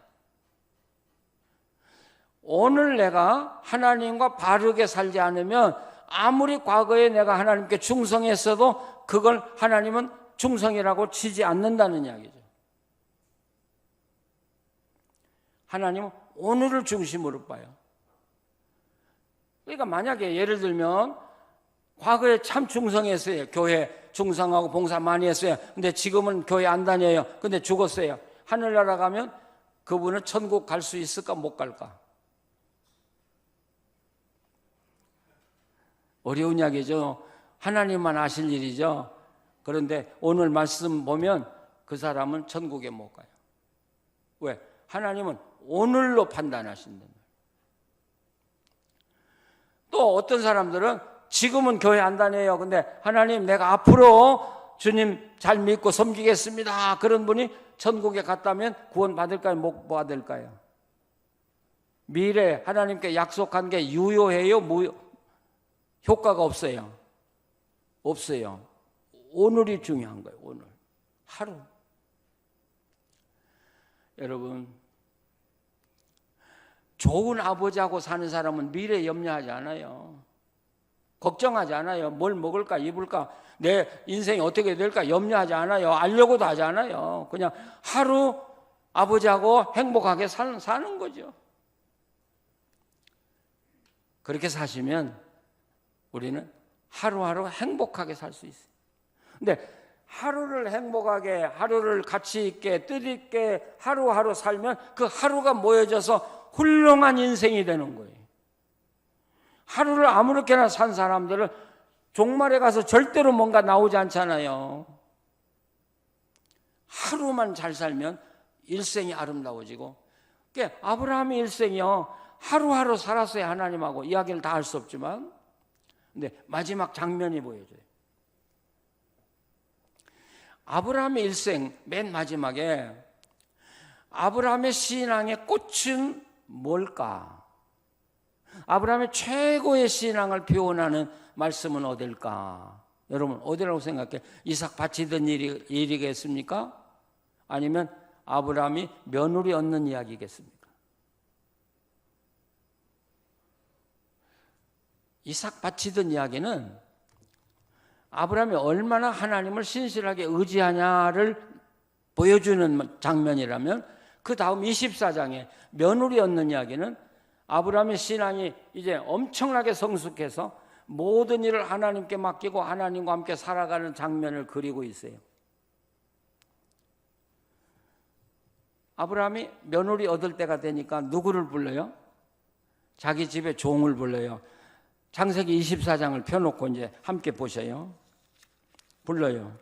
오늘 내가 하나님과 바르게 살지 않으면 아무리 과거에 내가 하나님께 충성했어도 그걸 하나님은 충성이라고 치지 않는다는 이야기죠. 하나님은 오늘을 중심으로 봐요. 그러니까 만약에 예를 들면 과거에 참 충성했어요. 교회 충성하고 봉사 많이 했어요. 근데 지금은 교회 안 다녀요. 근데 죽었어요. 하늘나라 가면 그분은 천국 갈 수 있을까 못 갈까? 어려운 이야기죠. 하나님만 아실 일이죠. 그런데 오늘 말씀 보면 그 사람은 천국에 못 가요. 왜? 하나님은 오늘로 판단하신다. 또 어떤 사람들은 지금은 교회 안 다녀요. 근데 하나님 내가 앞으로 주님 잘 믿고 섬기겠습니다. 그런 분이 천국에 갔다면 구원 받을까요? 못 받을까요? 미래 하나님께 약속한 게 유효해요? 효과가 없어요. 없어요. 오늘이 중요한 거예요. 오늘. 하루. 여러분, 좋은 아버지하고 사는 사람은 미래 염려하지 않아요. 걱정하지 않아요. 뭘 먹을까 입을까 내 인생이 어떻게 될까 염려하지 않아요. 알려고도 하지 않아요. 그냥 하루 아버지하고 행복하게 사는 거죠. 그렇게 사시면 우리는 하루하루 행복하게 살 수 있어요. 근데 하루를 행복하게, 하루를 가치 있게, 뜻 있게 하루하루 살면 그 하루가 모여져서 훌륭한 인생이 되는 거예요. 하루를 아무렇게나 산 사람들은 종말에 가서 절대로 뭔가 나오지 않잖아요. 하루만 잘 살면 일생이 아름다워지고, 그러니까 아브라함의 일생이요, 하루하루 살았어야 하나님하고 이야기를 다 할 수 없지만, 근데 마지막 장면이 보여져요. 아브라함의 일생 맨 마지막에 아브라함의 신앙의 꽃은 뭘까? 아브라함의 최고의 신앙을 표현하는 말씀은 어딜까? 여러분 어디라고 생각해? 이삭 바치던 일이겠습니까? 아니면 아브라함이 며느리 얻는 이야기겠습니까? 이삭 바치던 이야기는 아브라함이 얼마나 하나님을 신실하게 의지하냐를 보여주는 장면이라면, 그 다음 24장에 며느리 얻는 이야기는 아브라함의 신앙이 이제 엄청나게 성숙해서 모든 일을 하나님께 맡기고 하나님과 함께 살아가는 장면을 그리고 있어요. 아브라함이 며느리 얻을 때가 되니까 누구를 불러요? 자기 집에 종을 불러요. 창세기 24장을 펴놓고 이제 함께 보셔요. 불러요.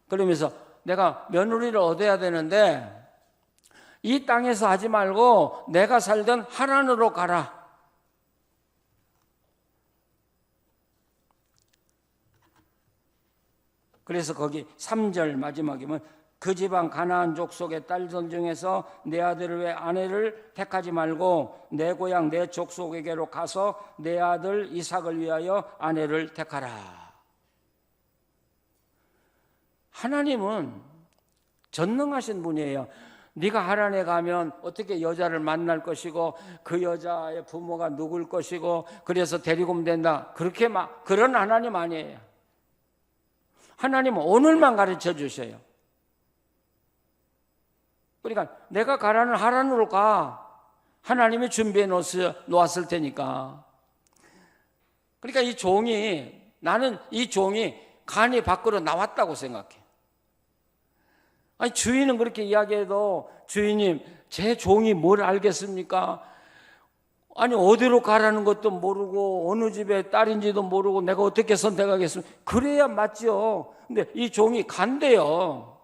그러면서 내가 며느리를 얻어야 되는데 이 땅에서 하지 말고 내가 살던 하란으로 가라. 그래서 거기 3절 마지막이면 그 지방 가나안 족속의 딸들 중에서 내 아들을 왜 아내를 택하지 말고 내 고향 내 족속에게로 가서 내 아들 이삭을 위하여 아내를 택하라. 하나님은 전능하신 분이에요. 네가 하란에 가면 어떻게 여자를 만날 것이고 그 여자의 부모가 누굴 것이고 그래서 데리고 오면 된다. 그렇게 막 그런 하나님 아니에요. 하나님은 오늘만 가르쳐 주셔요. 그러니까 내가 가라는 하란으로 가. 하나님이 준비해 놓았을 테니까. 그러니까 이 종이, 나는 이 종이 간이 밖으로 나왔다고 생각해. 아니 주인은 그렇게 이야기해도 주인님 제 종이 뭘 알겠습니까? 아니 어디로 가라는 것도 모르고 어느 집에 딸인지도 모르고 내가 어떻게 선택하겠습니까? 그래야 맞죠. 근데 이 종이 간대요.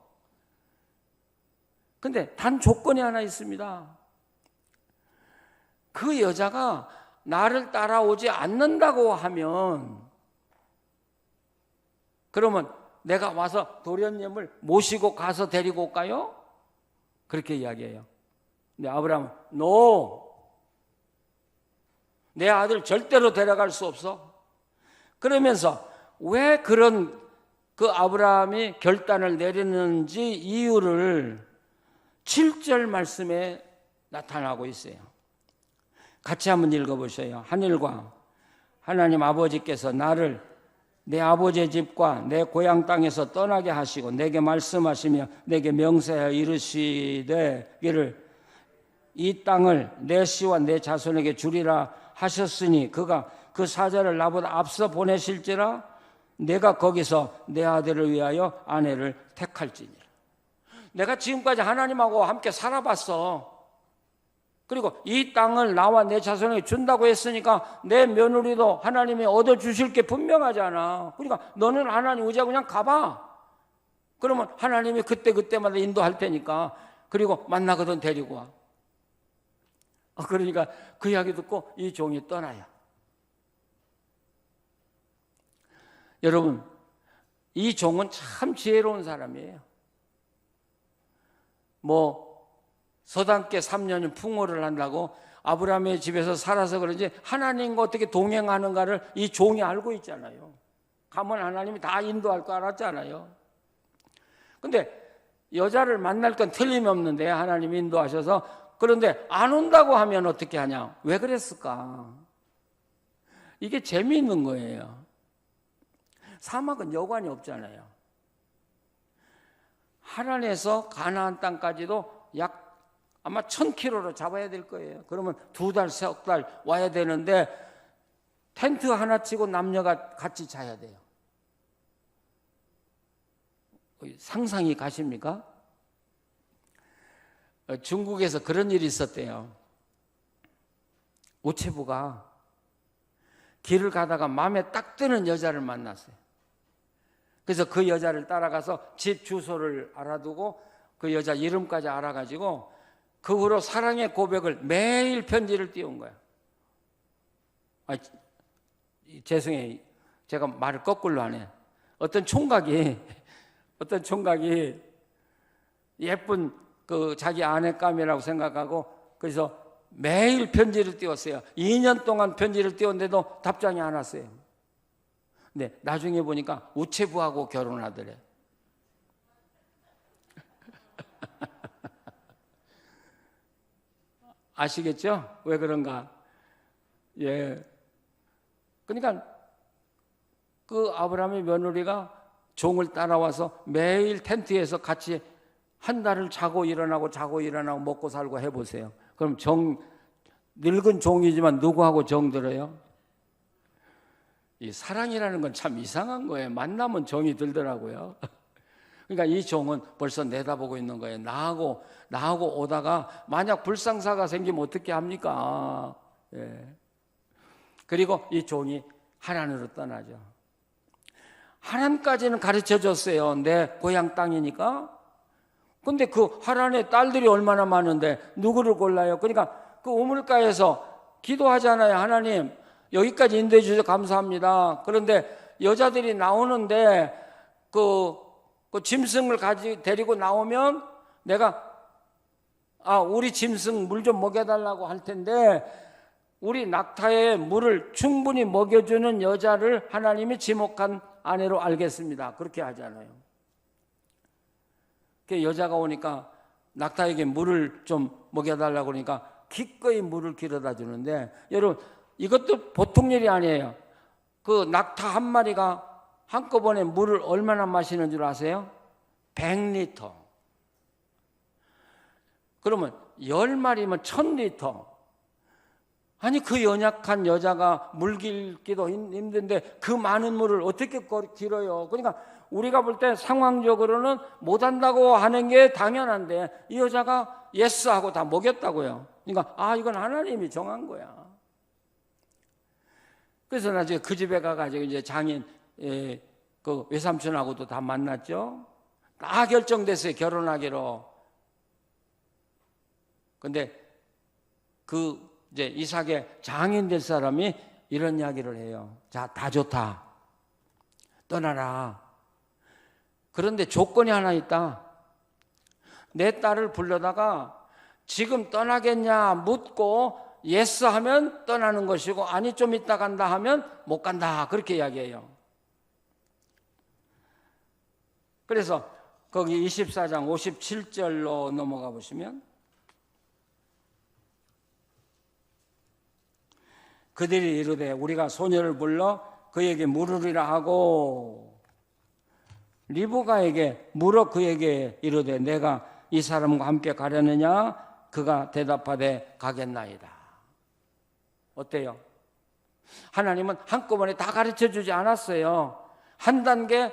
근데 단 조건이 하나 있습니다. 그 여자가 나를 따라오지 않는다고 하면, 그러면 내가 와서 도련님을 모시고 가서 데리고 올까요? 그렇게 이야기해요. 근데 아브라함은 NO! 내 아들 절대로 데려갈 수 없어. 그러면서 왜 그런 그 아브라함이 결단을 내리는지 이유를 7절 말씀에 나타나고 있어요. 같이 한번 읽어보세요. 하늘과 하나님 아버지께서 나를 내 아버지의 집과 내 고향 땅에서 떠나게 하시고 내게 말씀하시며 내게 명세하여 이르시되 이를 이 땅을 내 씨와 내 자손에게 주리라 하셨으니 그가 그 사자를 나보다 앞서 보내실지라 내가 거기서 내 아들을 위하여 아내를 택할지니라. 내가 지금까지 하나님하고 함께 살아봤어. 그리고 이 땅을 나와 내 자손에게 준다고 했으니까 내 며느리도 하나님이 얻어주실 게 분명하잖아. 그러니까 너는 하나님 의지하고 그냥 가봐. 그러면 하나님이 그때마다 인도할 테니까. 그리고 만나거든 데리고 와. 그러니까 그 이야기 듣고 이 종이 떠나요. 여러분, 이 종은 참 지혜로운 사람이에요. 뭐 서당께 3년 풍어를 한다고 아브라함의 집에서 살아서 그런지 하나님과 어떻게 동행하는가를 이 종이 알고 있잖아요. 가면 하나님이 다 인도할 거 알았잖아요. 근데 여자를 만날 건 틀림없는데 하나님이 인도하셔서, 그런데 안 온다고 하면 어떻게 하냐? 왜 그랬을까? 이게 재미있는 거예요. 사막은 여관이 없잖아요. 하란에서 가나안 땅까지도 약 아마 1000km로 잡아야 될 거예요. 그러면 2달, 3달 와야 되는데 텐트 하나 치고 남녀가 같이 자야 돼요. 상상이 가십니까? 중국에서 그런 일이 있었대요. 우체부가 길을 가다가 마음에 딱 드는 여자를 만났어요. 그래서 그 여자를 따라가서 집 주소를 알아두고 그 여자 이름까지 알아가지고 그 후로 사랑의 고백을 매일 편지를 띄운 거예요. 죄송해요. 제가 말을 거꾸로 하네. 어떤 총각이 예쁜 그 자기 아내감이라고 생각하고 그래서 매일 편지를 띄웠어요. 2년 동안 편지를 띄웠는데도 답장이 안 왔어요. 근데 나중에 보니까 우체부하고 결혼하더래. 아시겠죠? 왜 그런가? 예. 그러니까 그 아브라함의 며느리가 종을 따라와서 매일 텐트에서 같이 한 달을 자고 일어나고 먹고 살고 해보세요. 그럼 늙은 종이지만 누구하고 정들어요? 이 사랑이라는 건 참 이상한 거예요. 만나면 정이 들더라고요. 그러니까 이 종은 벌써 내다보고 있는 거예요. 나하고 오다가 만약 불상사가 생기면 어떻게 합니까? 예. 그리고 이 종이 하란으로 떠나죠. 하란까지는 가르쳐 줬어요. 내 고향 땅이니까. 근데 그 하란에 딸들이 얼마나 많은데 누구를 골라요? 그러니까 그 우물가에서 기도하잖아요. 하나님, 여기까지 인도해 주셔서 감사합니다. 그런데 여자들이 나오는데 그 짐승을 데리고 나오면 내가 우리 짐승 물 좀 먹여달라고 할 텐데 우리 낙타에 물을 충분히 먹여주는 여자를 하나님이 지목한 아내로 알겠습니다. 그렇게 하잖아요. 그 여자가 오니까 낙타에게 물을 좀 먹여달라고 그러니까 기꺼이 물을 길어다 주는데, 여러분 이것도 보통 일이 아니에요. 그 낙타 한 마리가 한꺼번에 물을 얼마나 마시는 줄 아세요? 100리터. 그러면 10마리면 1000리터. 아니 그 연약한 여자가 물 길기도 힘든데 그 많은 물을 어떻게 길어요? 그러니까 우리가 볼 때 상황적으로는 못한다고 하는 게 당연한데 이 여자가 예스하고 다 먹였다고요. 그러니까 이건 하나님이 정한 거야. 그래서 나중에 그 집에 가가지고 이제 장인 그 외삼촌하고도 다 만났죠. 다 결정됐어요. 결혼하기로. 근데 이제 이삭의 장인 될 사람이 이런 이야기를 해요. 자, 다 좋다. 떠나라. 그런데 조건이 하나 있다. 내 딸을 불러다가 지금 떠나겠냐 묻고 예스 하면 떠나는 것이고 아니 좀 이따 간다 하면 못 간다. 그렇게 이야기해요. 그래서 거기 24장 57절로 넘어가 보시면 그들이 이르되 우리가 소녀를 불러 그에게 물으리라 하고 리브가에게 물어 그에게 이르되 내가 이 사람과 함께 가려느냐? 그가 대답하되 가겠나이다. 어때요? 하나님은 한꺼번에 다 가르쳐 주지 않았어요. 한 단계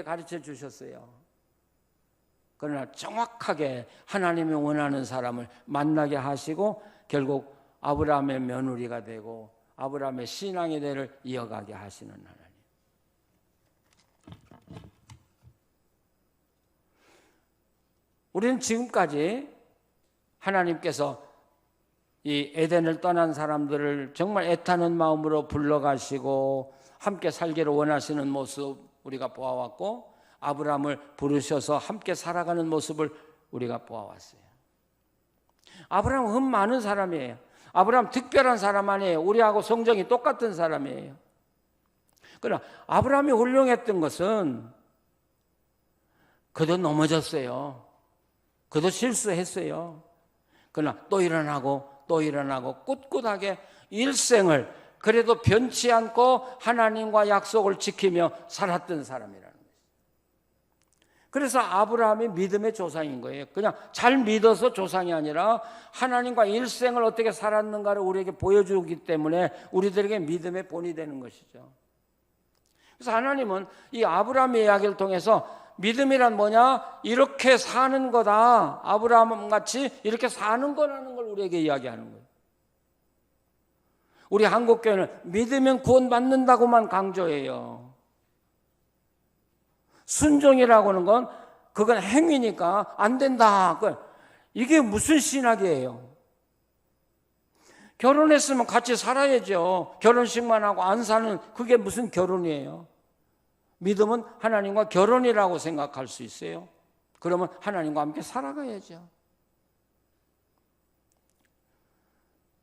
가르쳐 주셨어요. 그러나 정확하게 하나님이 원하는 사람을 만나게 하시고 결국 아브라함의 며느리가 되고 아브라함의 신앙의 대를 이어가게 하시는 하나님. 우리는 지금까지 하나님께서 이 에덴을 떠난 사람들을 정말 애타는 마음으로 불러가시고 함께 살기를 원하시는 모습 우리가 보아왔고 아브라함을 부르셔서 함께 살아가는 모습을 우리가 보아왔어요. 아브라함은 흠 많은 사람이에요. 아브라함 특별한 사람 아니에요. 우리하고 성정이 똑같은 사람이에요. 그러나 아브라함이 훌륭했던 것은 그도 넘어졌어요. 그도 실수했어요. 그러나 또 일어나고 또 일어나고 꿋꿋하게 일생을 그래도 변치 않고 하나님과 약속을 지키며 살았던 사람이라는 거예요. 그래서 아브라함이 믿음의 조상인 거예요. 그냥 잘 믿어서 조상이 아니라 하나님과 일생을 어떻게 살았는가를 우리에게 보여주기 때문에 우리들에게 믿음의 본이 되는 것이죠. 그래서 하나님은 이 아브라함의 이야기를 통해서 믿음이란 뭐냐? 이렇게 사는 거다. 아브라함 같이 이렇게 사는 거라는 걸 우리에게 이야기하는 거예요. 우리 한국교회는 믿으면 구원받는다고만 강조해요. 순종이라고 하는 건 그건 행위니까 안 된다. 이게 무슨 신학이에요? 결혼했으면 같이 살아야죠. 결혼식만 하고 안 사는 그게 무슨 결혼이에요? 믿음은 하나님과 결혼이라고 생각할 수 있어요. 그러면 하나님과 함께 살아가야죠.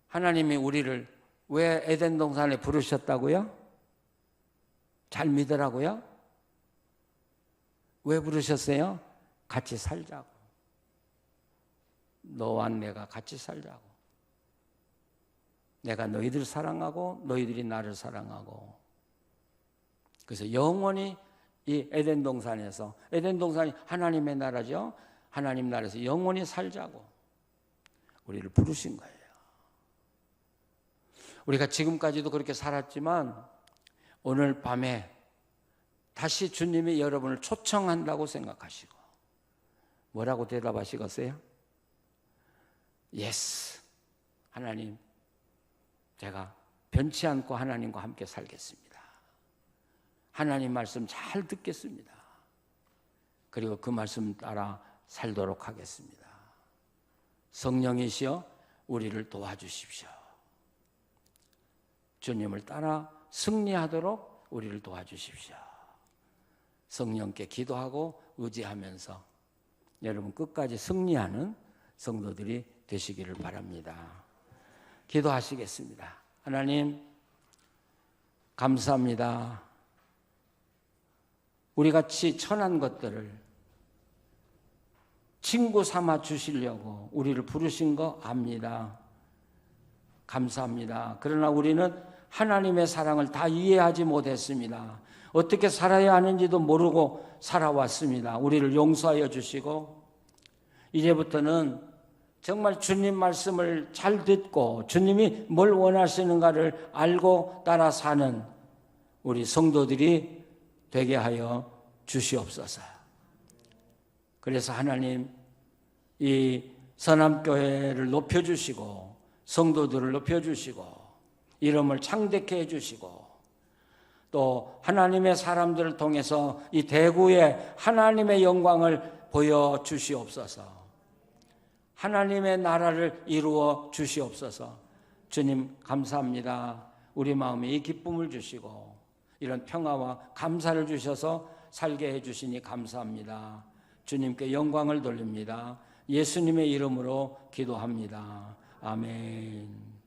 하나님이 우리를 왜 에덴 동산에 부르셨다고요? 잘 믿으라고요? 왜 부르셨어요? 같이 살자고. 너와 내가 같이 살자고. 내가 너희들 사랑하고 너희들이 나를 사랑하고. 그래서 영원히 이 에덴 동산에서, 에덴 동산이 하나님의 나라죠. 하나님 나라에서 영원히 살자고 우리를 부르신 거예요. 우리가 지금까지도 그렇게 살았지만 오늘 밤에 다시 주님이 여러분을 초청한다고 생각하시고 뭐라고 대답하시겠어요? 예스. 하나님, 제가 변치 않고 하나님과 함께 살겠습니다. 하나님 말씀 잘 듣겠습니다. 그리고 그 말씀 따라 살도록 하겠습니다. 성령이시여 우리를 도와주십시오. 주님을 따라 승리하도록 우리를 도와주십시오. 성령께 기도하고 의지하면서 여러분 끝까지 승리하는 성도들이 되시기를 바랍니다. 기도하시겠습니다. 하나님 감사합니다. 우리같이 천한 것들을 친구 삼아 주시려고 우리를 부르신 거 압니다. 감사합니다. 그러나 우리는 하나님의 사랑을 다 이해하지 못했습니다. 어떻게 살아야 하는지도 모르고 살아왔습니다. 우리를 용서하여 주시고 이제부터는 정말 주님 말씀을 잘 듣고 주님이 뭘 원하시는가를 알고 따라 사는 우리 성도들이 되게 하여 주시옵소서. 그래서 하나님 이 선암교회를 높여주시고 성도들을 높여주시고 이름을 창대케 해주시고 또 하나님의 사람들을 통해서 이 대구에 하나님의 영광을 보여주시옵소서. 하나님의 나라를 이루어 주시옵소서. 주님 감사합니다. 우리 마음에 이 기쁨을 주시고 이런 평화와 감사를 주셔서 살게 해주시니 감사합니다. 주님께 영광을 돌립니다. 예수님의 이름으로 기도합니다. 아멘.